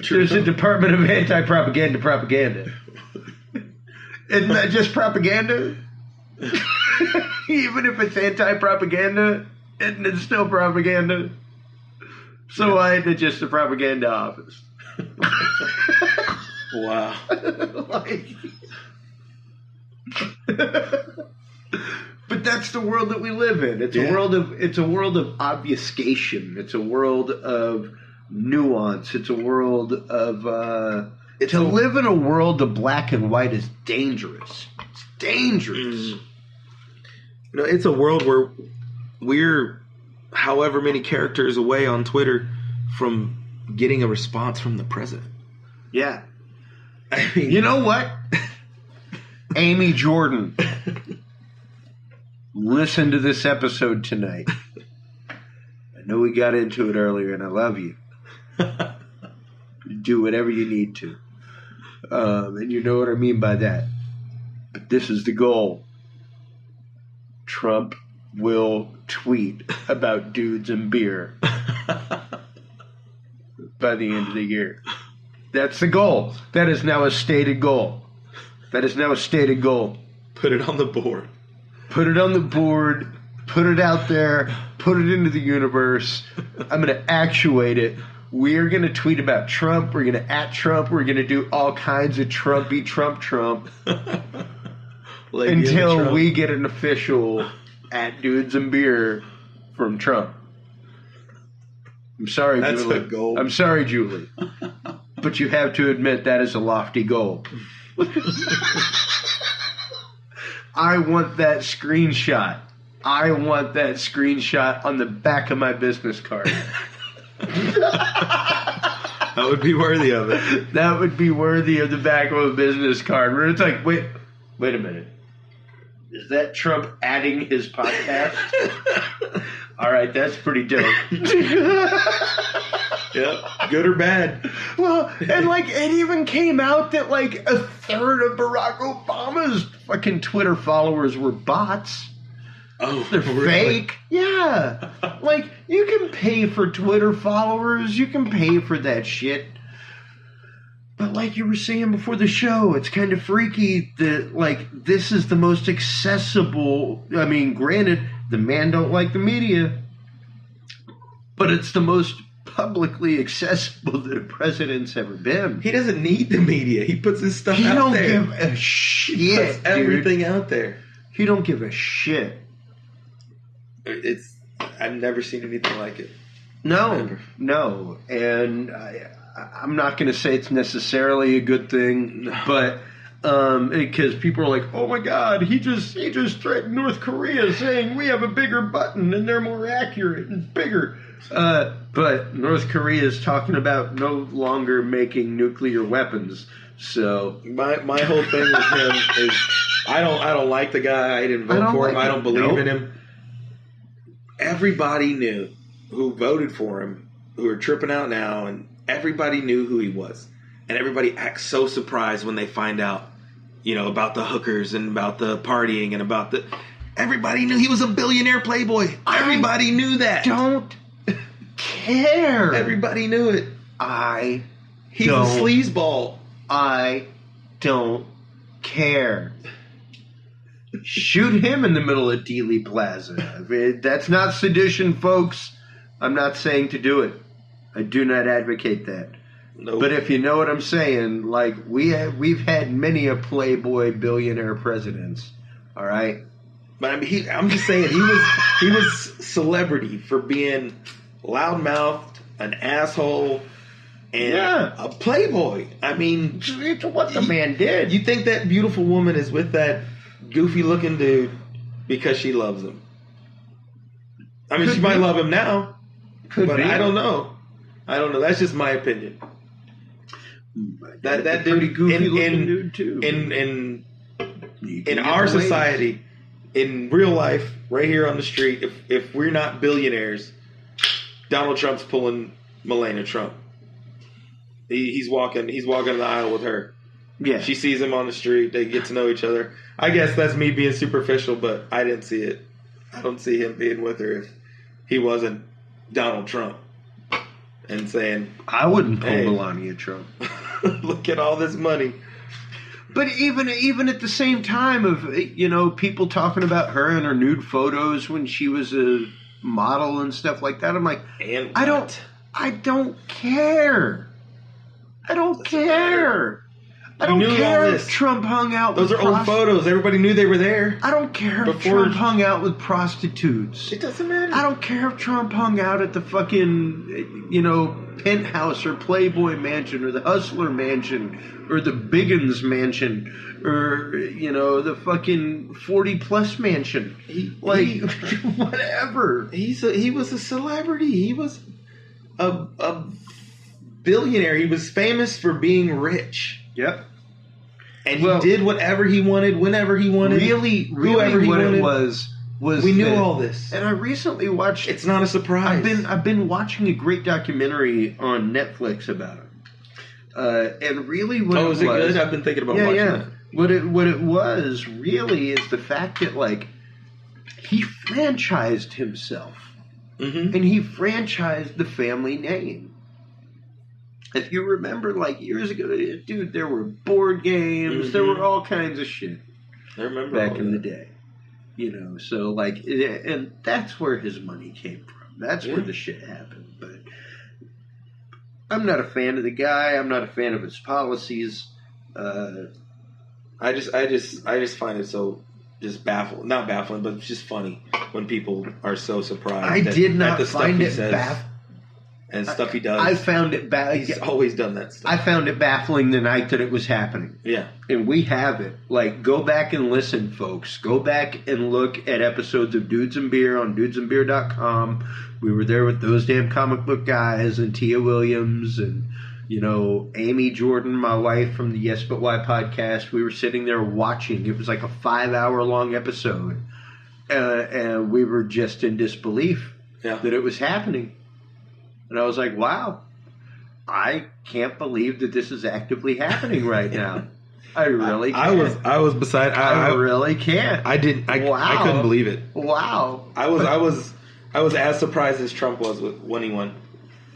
There's a Department of Anti-Propaganda. Isn't that just propaganda? Even if it's anti-propaganda, isn't it still propaganda? So why isn't it just the propaganda office? Wow. Like, but that's the world that we live in. It's a world of obfuscation. It's a world of nuance. It's a world of live in a world of black and white is dangerous. It's dangerous. It's a world where we're however many characters away on Twitter from getting a response from the president. Yeah. I mean, you know what? Amy Jordan, listen to this episode tonight. I know we got into it earlier, and I love you. Do whatever you need to. And you know what I mean by that. But this is the goal. Trump will tweet about dudes and beer by the end of the year. That's the goal. That is now a stated goal. Put it on the board. Put it on the board. Put it out there. Put it into the universe. I'm going to actuate it. We're going to tweet about Trump. We're going to @ Trump. We're going to do all kinds of Trumpy Trump. Until we get an official @ dudes and beer from Trump. I'm sorry, That's Julie. a goal. I'm sorry, Julie. But you have to admit that is a lofty goal. I want that screenshot. I want that screenshot on the back of my business card. That would be worthy of it. That would be worthy of the back of a business card. Where it's like, wait a minute. Is that Trump adding his podcast? All right, that's pretty dope. Yep, good or bad. Well, and like it even came out that like a third of Barack Obama's fucking Twitter followers were bots. Oh, they're really? fake. Yeah. Like you can pay for Twitter followers, you can pay for that shit. But like you were saying before the show, it's kind of freaky that like this is the most accessible. I mean, granted, the man don't like the media, but it's the most publicly accessible that a president's ever been. He doesn't need the media. He puts his stuff out there. He don't give a shit. He puts everything out there. He don't give a shit. I've never seen anything like it. No, and I'm not going to say it's necessarily a good thing, but because people are like, "Oh my God, he just threatened North Korea, saying we have a bigger button and they're more accurate and bigger." But North Korea is talking about no longer making nuclear weapons. So my whole thing with him is I don't like the guy. I didn't vote for him. I don't believe in him. Everybody knew who voted for him, who are tripping out now, and everybody knew who he was. And everybody acts so surprised when they find out, about the hookers and about the partying and about the... Everybody knew he was a billionaire playboy. Everybody knew that. Don't care. Everybody knew it. He's a sleazeball. I don't care. Shoot him in the middle of Dealey Plaza. I mean, that's not sedition, folks. I'm not saying to do it. I do not advocate that. Nope. But if you know what I'm saying, like we've had many a playboy billionaire presidents. All right. But I mean, I'm just saying he was celebrity for being loudmouthed, an asshole, and a playboy. I mean, it's what the man did. You think that beautiful woman is with that goofy looking dude because she loves him? I mean, she might love him now, but I don't know. That's just my opinion. That dude, goofy looking dude too. In our society, in real life, right here on the street, if we're not billionaires, Donald Trump's pulling Melania Trump. He's walking the aisle with her. Yeah. She sees him on the street. They get to know each other. I guess that's me being superficial, but I didn't see it. I don't see him being with her if he wasn't Donald Trump and saying, I wouldn't pull Melania Trump. Look at all this money. But even at the same time of, people talking about her and her nude photos when she was a model and stuff like that, I'm like, I don't care. I don't care. I don't knew all care this. if Trump hung out Those with are old photos. Everybody knew they were there. I don't care if Trump hung out with prostitutes. It doesn't matter. I don't care if Trump hung out at the fucking, penthouse or Playboy mansion or the Hustler mansion or the Biggins mansion or, the fucking 40-plus mansion. Whatever. He was a celebrity. He was a billionaire. He was famous for being rich. Yep. And he did whatever he wanted, whenever he wanted. Really whoever he what wanted. It was we knew all this. And I recently watched... It's not a surprise. I've been watching a great documentary on Netflix about him. And really what it was... Oh, is it good? I've been thinking about watching it. What it was really is the fact that, he franchised himself. Mm-hmm. And he franchised the family name. If you remember, years ago, dude, there were board games. Mm-hmm. There were all kinds of shit. I remember back in the day. So, and that's where his money came from. That's where the shit happened. But I'm not a fan of the guy. I'm not a fan of his policies. I just find it so just baffling. Not baffling, but just funny when people are so surprised. I did not find it baffling. And stuff he does. I found it He's always done that stuff. I found it baffling the night that it was happening. Yeah. And we have it. Go back and listen, folks. Go back and look at episodes of Dudes and Beer on dudesandbeer.com. We were there with those damn comic book guys and Tia Williams and, Amy Jordan, my wife from the Yes But Why podcast. We were sitting there watching. It was like a 5-hour-long episode. And we were just in disbelief that it was happening. And I was like, wow, I can't believe that this is actively happening right now. I really can't. I was beside... I really can't. I couldn't believe it. Wow. I was as surprised as Trump was when he won.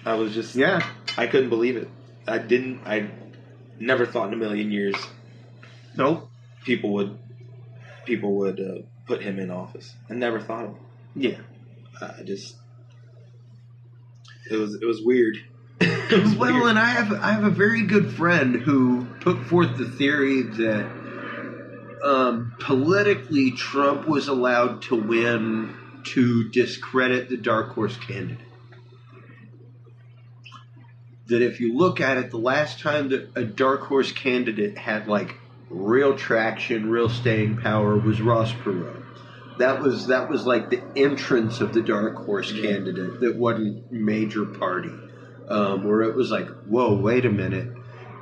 I was just... Yeah. I couldn't believe it. I never thought in a million years... Nope. People would put him in office. I never thought of it. Yeah. It was weird. Well, and I have a very good friend who put forth the theory that politically Trump was allowed to win to discredit the dark horse candidate. That if you look at it, the last time that a dark horse candidate had real traction, real staying power was Ross Perot. That was the entrance of the dark horse candidate that wasn't major party, where it was whoa, wait a minute,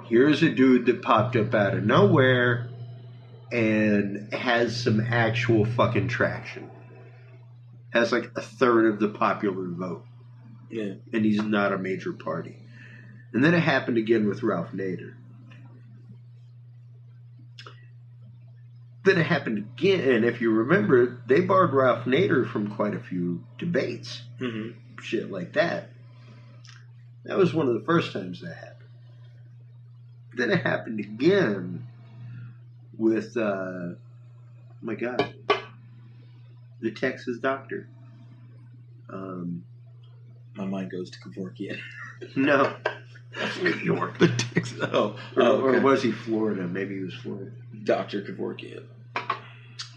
here's a dude that popped up out of nowhere and has some actual fucking traction, has a third of the popular vote, and he's not a major party. And then it happened again with Ralph Nader. Then it happened again, if you remember, they barred Ralph Nader from quite a few debates. Mm-hmm. Shit like that. That was one of the first times that happened. Then it happened again with, my God, the Texas doctor. My mind goes to Kevorkian. No, that's New York. The Texas. Or was he Florida? Maybe he was Florida. Dr. Kevorkian.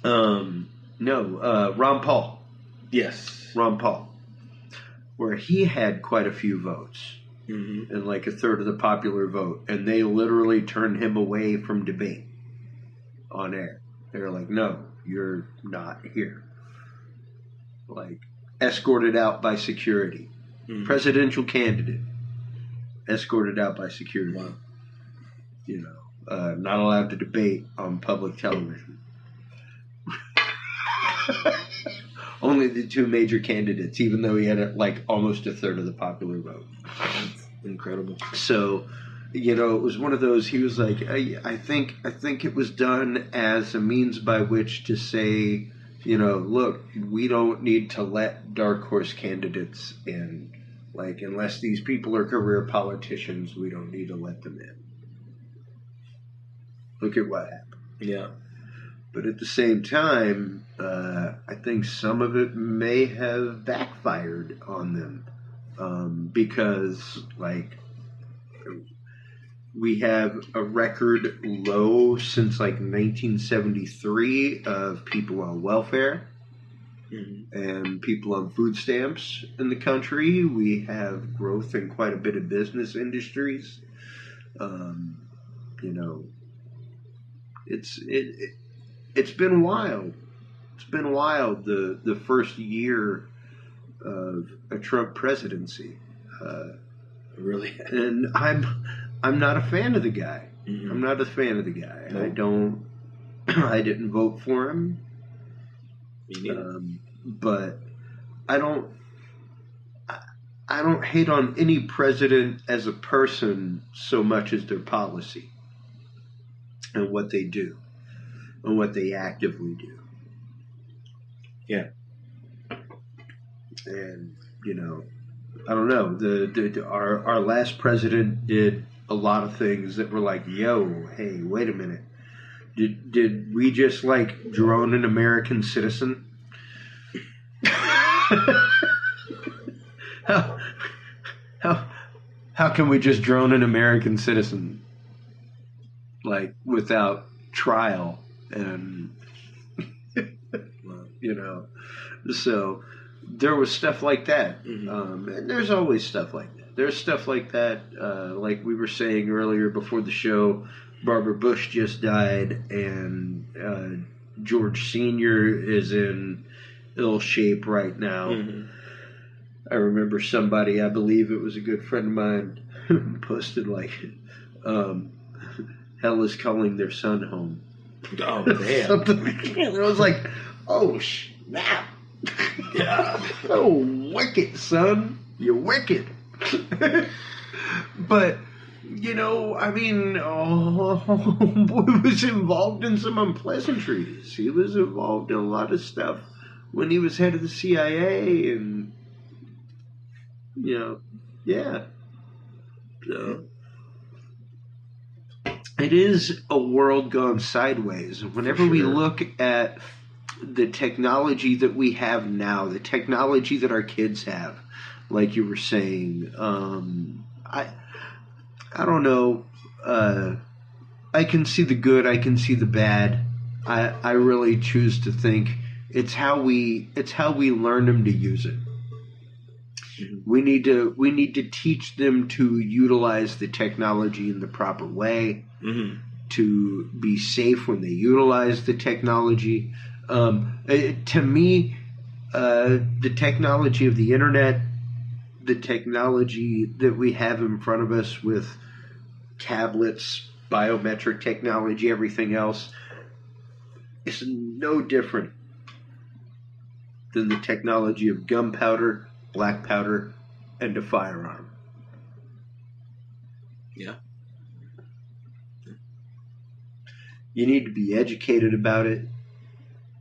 No, Ron Paul. Yes. Ron Paul. Where he had quite a few votes. Mm-hmm. And a third of the popular vote. And they literally turned him away from debate on air. They were like, no, you're not here. Escorted out by security. Mm-hmm. Presidential candidate. Escorted out by security. Wow. Not allowed to debate on public television. Only the two major candidates, even though he had almost a third of the popular vote. That's incredible. So, it was one of those. He was like, I think it was done as a means by which to say, look, we don't need to let dark horse candidates in. Unless these people are career politicians, we don't need to let them in. Look at what happened. Yeah. But at the same time, I think some of it may have backfired on them. Because, We have a record low since like 1973 of people on welfare and people on food stamps in the country. We have growth in quite a bit of business industries. You know, it's been wild. It's been wild the first year of a Trump presidency. Really, and I'm not a fan of the guy. I'm not a fan of the guy. Nope. I didn't vote for him. Me neither. But I don't hate on any president as a person so much as their policy and what they do and what they actively do. Yeah. And, you know, I don't know. Our last president did a lot of things that were like, yo, hey, wait a minute. Did we just like drone an American citizen? How can we just drone an American citizen like without trial and you know? So there was stuff like that. And there's always stuff like that. There's stuff like that, like we were saying earlier before the show. Barbara Bush just died, and George Sr. is in ill shape right now. I remember somebody, I believe it was a good friend of mine, posted like, hell is calling their son home. Oh, damn. Something like that. And I was like, oh, snap. Yeah. Oh, wicked, son. You're wicked. But, you know, I mean, boy was involved in some unpleasantries. He was involved in a lot of stuff when he was head of the CIA and, you know, yeah. So, it is a world gone sideways. Whenever we look at the technology that we have now, the technology that our kids have, like you were saying, I don't know. I can see the good. I can see the bad. I really choose to think it's how we learn them to use it. We need to teach them to utilize the technology in the proper way, to be safe when they utilize the technology. To me, the technology of the internet, the technology that we have in front of us with tablets, biometric technology, everything else, is no different than the technology of gunpowder, black powder, and a firearm. Yeah. You need to be educated about it.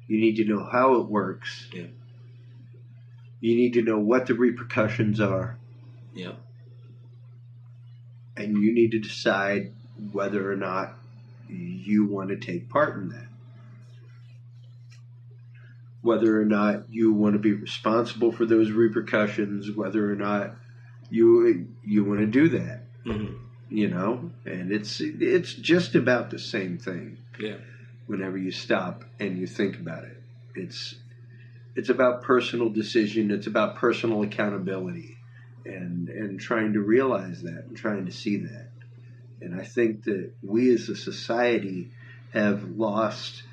You need to know how it works. Yeah. You need to know what the repercussions are. Yeah. And you need to decide whether or not you want to take part in that. Whether or not you want to be responsible for those repercussions, whether or not you want to do that. You know? And it's just about the same thing. Yeah. Whenever you stop and you think about it. It's about personal decision. It's about personal accountability, and trying to realize that and trying to see that. And I think that we as a society have lost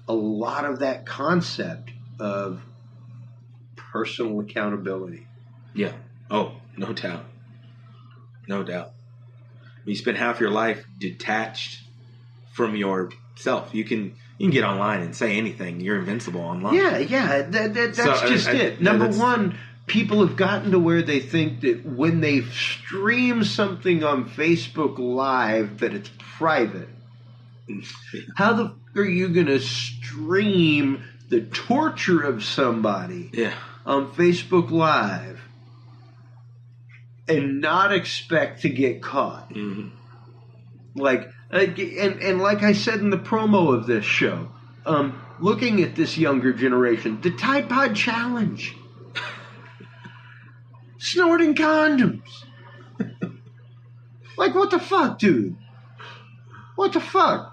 a lot of that concept of personal accountability. Yeah. Oh, no doubt. No doubt. You spend half your life detached from yourself. You can get online and say anything. You're invincible online. Yeah. That's just it. Number one, people have gotten to where they think that when they stream something on Facebook Live that it's private. How the f*** are you going to stream the torture of somebody on Facebook Live and not expect to get caught? Like, and like I said in the promo of this show, looking at this younger generation, the Tide Pod Challenge, snorting condoms. Like, what the fuck, dude? What the fuck?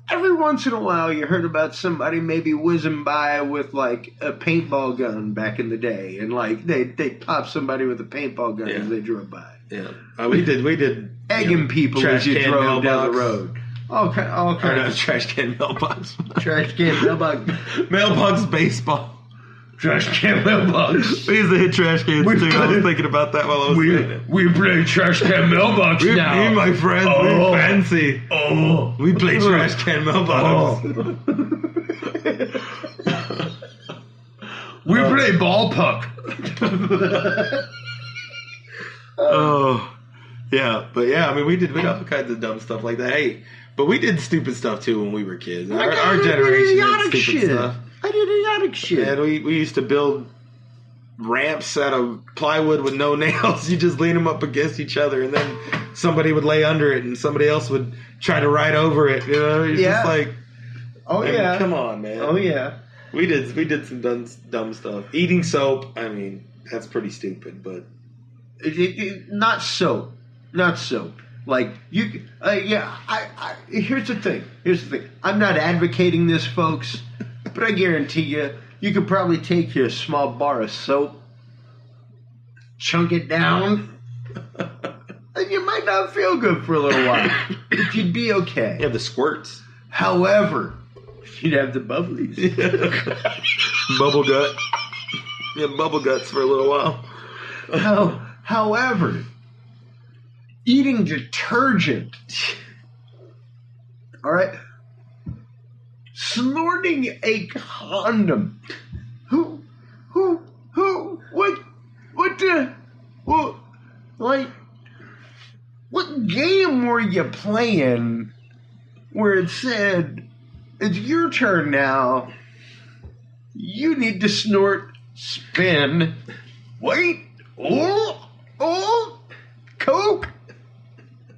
Every once in a while, you heard about somebody maybe whizzing by with like a paintball gun back in the day, and like they pop somebody with a paintball gun as they drove by. Yeah, we did egging people as you drove down the road. All kinds of trash can mailbox, trash can mailbox baseball. Trash can mailbox. We used to hit trash cans too. I was thinking about that while I was saying it. We play trash can mailbox now. Me and my friends, we fancy. Oh. We play trash can mailbox. We play ball puck. Oh. Yeah, but yeah, I mean, we did all kinds of dumb stuff like that. Hey, but we did stupid stuff too when we were kids. Our generation did stupid stuff. I did idiotic shit. And we used to build ramps out of plywood with no nails. You just lean them up against each other, and then somebody would lay under it, and somebody else would try to ride over it. You know, it's just like, come on, man. Oh yeah, we did some dumb stuff. Eating soap. I mean, that's pretty stupid, but not soap. Like you, here's the thing. I'm not advocating this, folks. But I guarantee you could probably take your small bar of soap, chunk it down, and you might not feel good for a little while, but you'd be okay. You have the squirts. However, you'd have the bubblies. Bubble gut. You have bubble guts for a little while. However, eating detergent, all right? Snorting a condom. What game were you playing where it said, it's your turn now, you need to snort, spin, wait,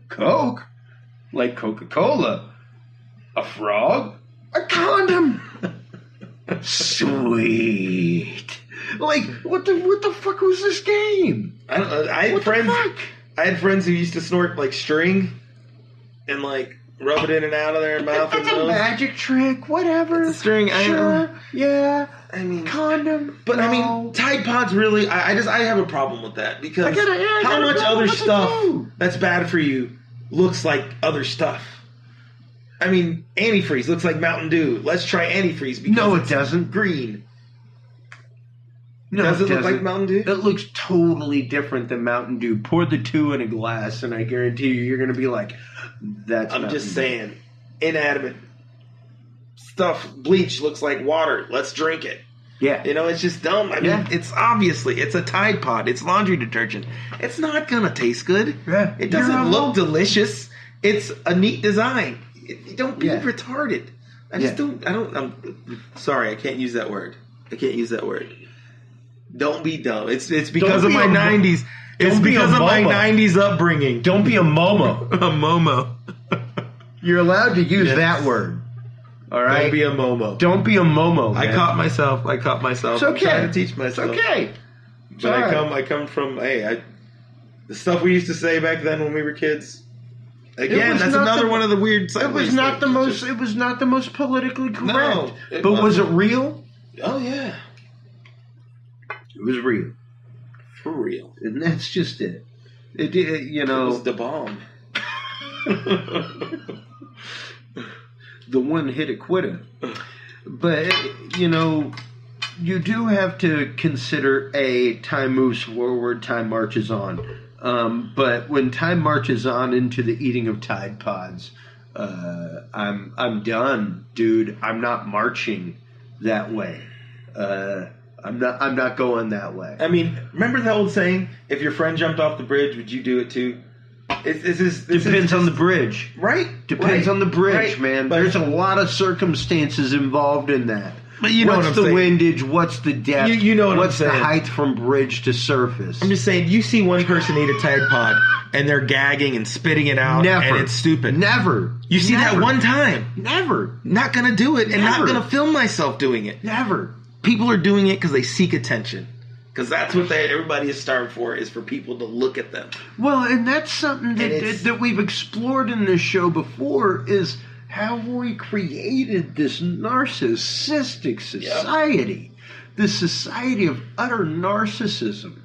Coke, like Coca-Cola, a frog, a condom. Sweet. Like, what the fuck was this game? I don't know. I had friends who used to snort like string and like rub it in and out of their mouth. That's a magic trick. Whatever. It's a string. Sure. Yeah. I mean, condom. But no. I mean, Tide Pods really. I have a problem with that because how much other stuff that's bad for you looks like other stuff. I mean, antifreeze looks like Mountain Dew. Let's try antifreeze because it doesn't. Green. No, Does it look doesn't. like Mountain Dew? It looks totally different than Mountain Dew. Pour the two in a glass, and I guarantee you're going to be like, "That's." I'm Mountain just Dew. saying, inanimate stuff. Bleach looks like water. Let's drink it. Yeah. You know, it's just dumb. I mean, it's a Tide Pod. It's laundry detergent. It's not gonna taste good. Yeah. It doesn't look delicious. It's a neat design. Don't be retarded. I'm sorry, I can't use that word. Don't be dumb. It's because of my 90s. It's because of my 90s upbringing. Don't be a momo. A momo. You're allowed to use that word. All right? Don't be a momo. Don't be a momo, man. I caught myself. It's okay. I'm trying to teach myself. It's okay. But I come from, the stuff we used to say back then when we were kids. Again, that's another one of the weird sideways It was not the most politically correct. No, but was it real? Oh yeah. It was real. For real. And that's just it. It was the bomb. The one hit a quitter. But, you do have to consider time moves forward, time marches on. But when time marches on into the eating of Tide Pods, I'm done, dude. I'm not marching that way. I'm not going that way. I mean, remember the old saying, if your friend jumped off the bridge, would you do it too? Depends on the bridge. Right? Depends on the bridge, man. But there's a lot of circumstances involved in that. But you know what's what I'm the saying. windage? What's the depth? You know what what's I'm saying. the height from bridge to surface? I'm just saying, you see one person eat a Tide Pod, and they're gagging and spitting it out, and it's stupid. Never. You see that one time. Never. Not going to do it, and not going to film myself doing it. Never. People are doing it because they seek attention. Because that's what everybody is starved for, is for people to look at them. Well, and that's something that we've explored in this show before, is how we created this narcissistic society. Yep. This society of utter narcissism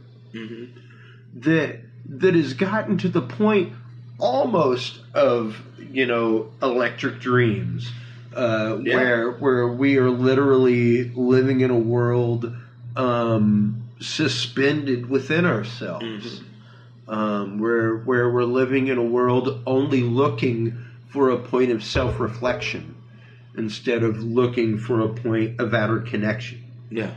that has gotten to the point almost of, electric dreams, where we are literally living in a world suspended within ourselves, where we're living in a world only looking for a point of self-reflection instead of looking for a point of outer connection. Yeah.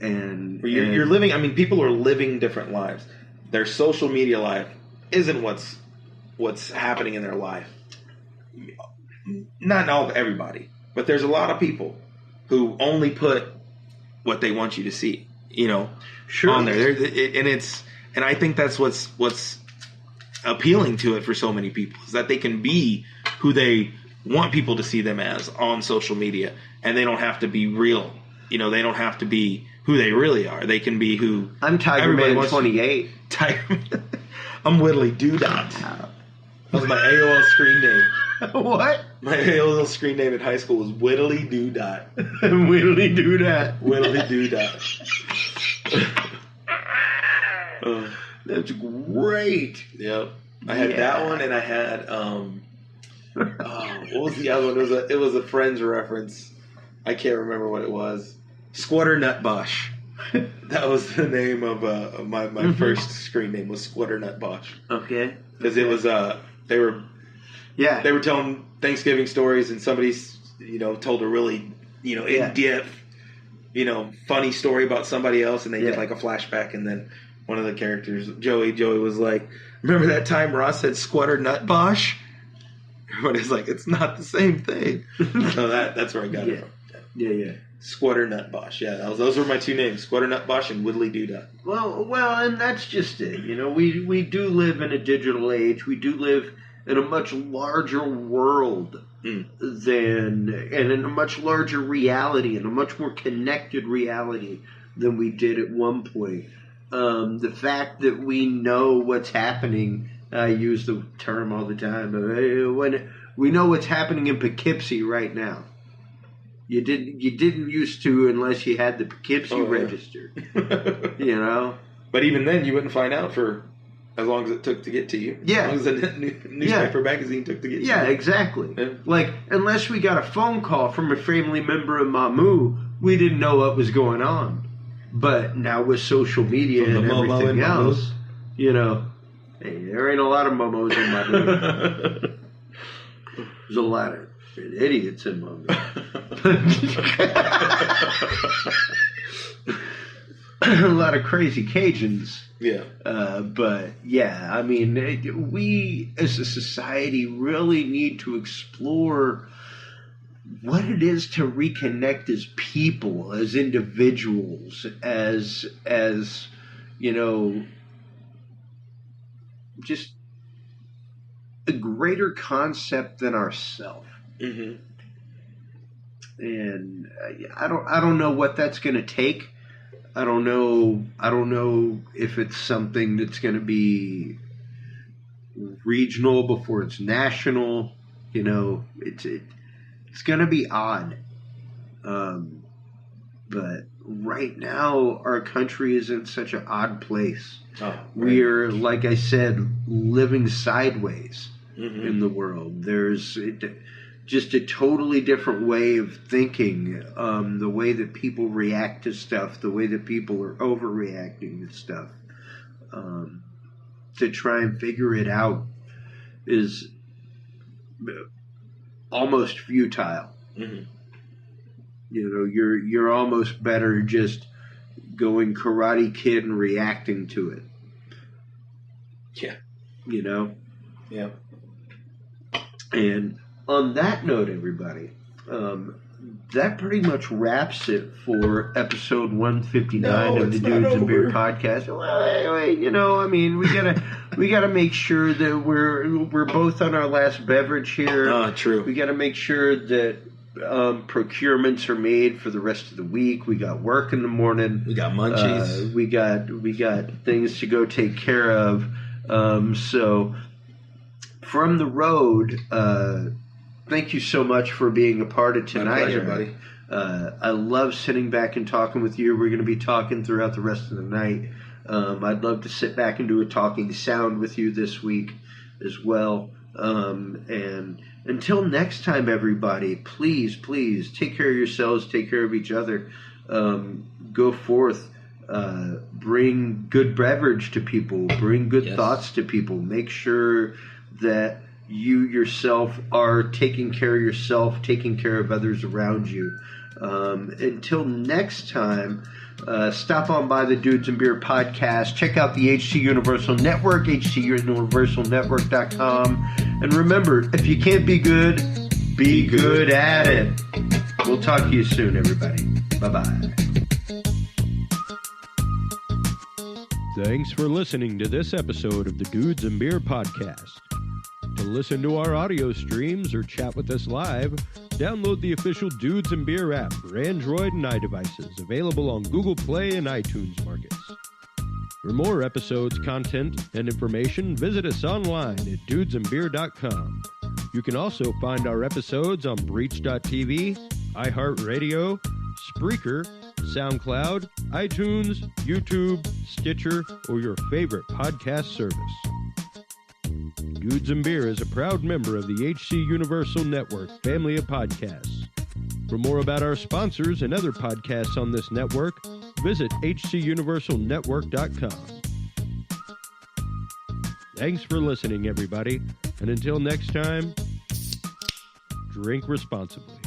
And you're living, people are living different lives. Their social media life isn't what's happening in their life. Not everybody, but there's a lot of people who only put what they want you to see, sure. on there. And I think that's what's appealing to it for so many people, is that they can be who they want people to see them as on social media, and they don't have to be real. They don't have to be who they really are. They can be who. I'm Tiger Man 28. I'm Whittly Doodot. That was my AOL screen name. What? My AOL screen name in high school was Whittly Doodot. Whittly Doodot. Whittly Doodot. That's great. Yep. I had that one, and I had what was the other one? It was a Friends reference. I can't remember what it was. Squatter Nut Bosh. That was the name of my first screen name, was Squatter Nut Bosh. Okay. Because it was they were telling Thanksgiving stories, and somebody told a really in depth funny story about somebody else, and they did like a flashback, and then one of the characters, Joey was like, "Remember that time Ross said Squatter Nut Bosh?" Everybody's like, "It's not the same thing." So that's where I got it from. Yeah. Squatter Nut Bosh. Yeah, those were my two names, Squatter Nut Bosh and Whittly Doodot. Well, and that's just it. We do live in a digital age. We do live in a much larger world and in a much larger reality, and a much more connected reality than we did at one point. The fact that we know what's happening, I use the term all the time, when we know what's happening in Poughkeepsie right now. You didn't used to, unless you had the Poughkeepsie registered. But even then, you wouldn't find out for as long as it took to get to you. Yeah. As long as the newspaper magazine took to get to you. Yeah, exactly. Yeah. Like, unless we got a phone call from a family member of Mamu, we didn't know what was going on. But now with social media and everything else, hey, there ain't a lot of momos in Mamu. There's a lot of idiots in Mamu. A lot of crazy Cajuns. Yeah. But, yeah, we as a society really need to explore what it is to reconnect as people, as individuals, as just a greater concept than ourself. Mm-hmm. And I don't know what that's going to take. I don't know if it's something that's going to be regional before it's national. It's going to be odd. But right now, our country is in such an odd place. Oh, right. We're, like I said, living sideways in the world. There's just a totally different way of thinking, the way that people react to stuff, the way that people are overreacting to stuff. To try and figure it out is almost futile. Mm-hmm. You're almost better just going Karate Kid and reacting to it. Yeah. Yeah. And on that note, everybody, that pretty much wraps it for episode 159 of the Dudes and Beer podcast. Well, we gotta make sure that we're both on our last beverage here. Oh, true. We gotta make sure that procurements are made for the rest of the week. We got work in the morning. We got munchies. We got things to go take care of. So from the road, thank you so much for being a part of tonight. My pleasure, buddy. I love sitting back and talking with you. We're going to be talking throughout the rest of the night. I'd love to sit back and do a talking sound with you this week as well. And until next time, everybody, please take care of yourselves, take care of each other. Go forth, bring good beverage to people, bring good thoughts to people. Make sure that you yourself are taking care of yourself, taking care of others around you. Until next time, stop on by the Dudes and Beer podcast. Check out the HC Universal Network, hcuniversalnetwork.com. And remember, if you can't be good at it. We'll talk to you soon, everybody. Bye-bye. Thanks for listening to this episode of the Dudes and Beer podcast. To listen to our audio streams or chat with us live, download the official Dudes and Beer app for Android and iDevices, available on Google Play and iTunes markets. For more episodes, content, and information, visit us online at dudesandbeer.com. You can also find our episodes on Breach.tv, iHeartRadio, Spreaker, SoundCloud, iTunes, YouTube, Stitcher, or your favorite podcast service. Dudes and Beer is a proud member of the HC Universal Network family of podcasts. For more about our sponsors and other podcasts on this network, visit hcuniversalnetwork.com. Thanks for listening, everybody, and until next time, drink responsibly.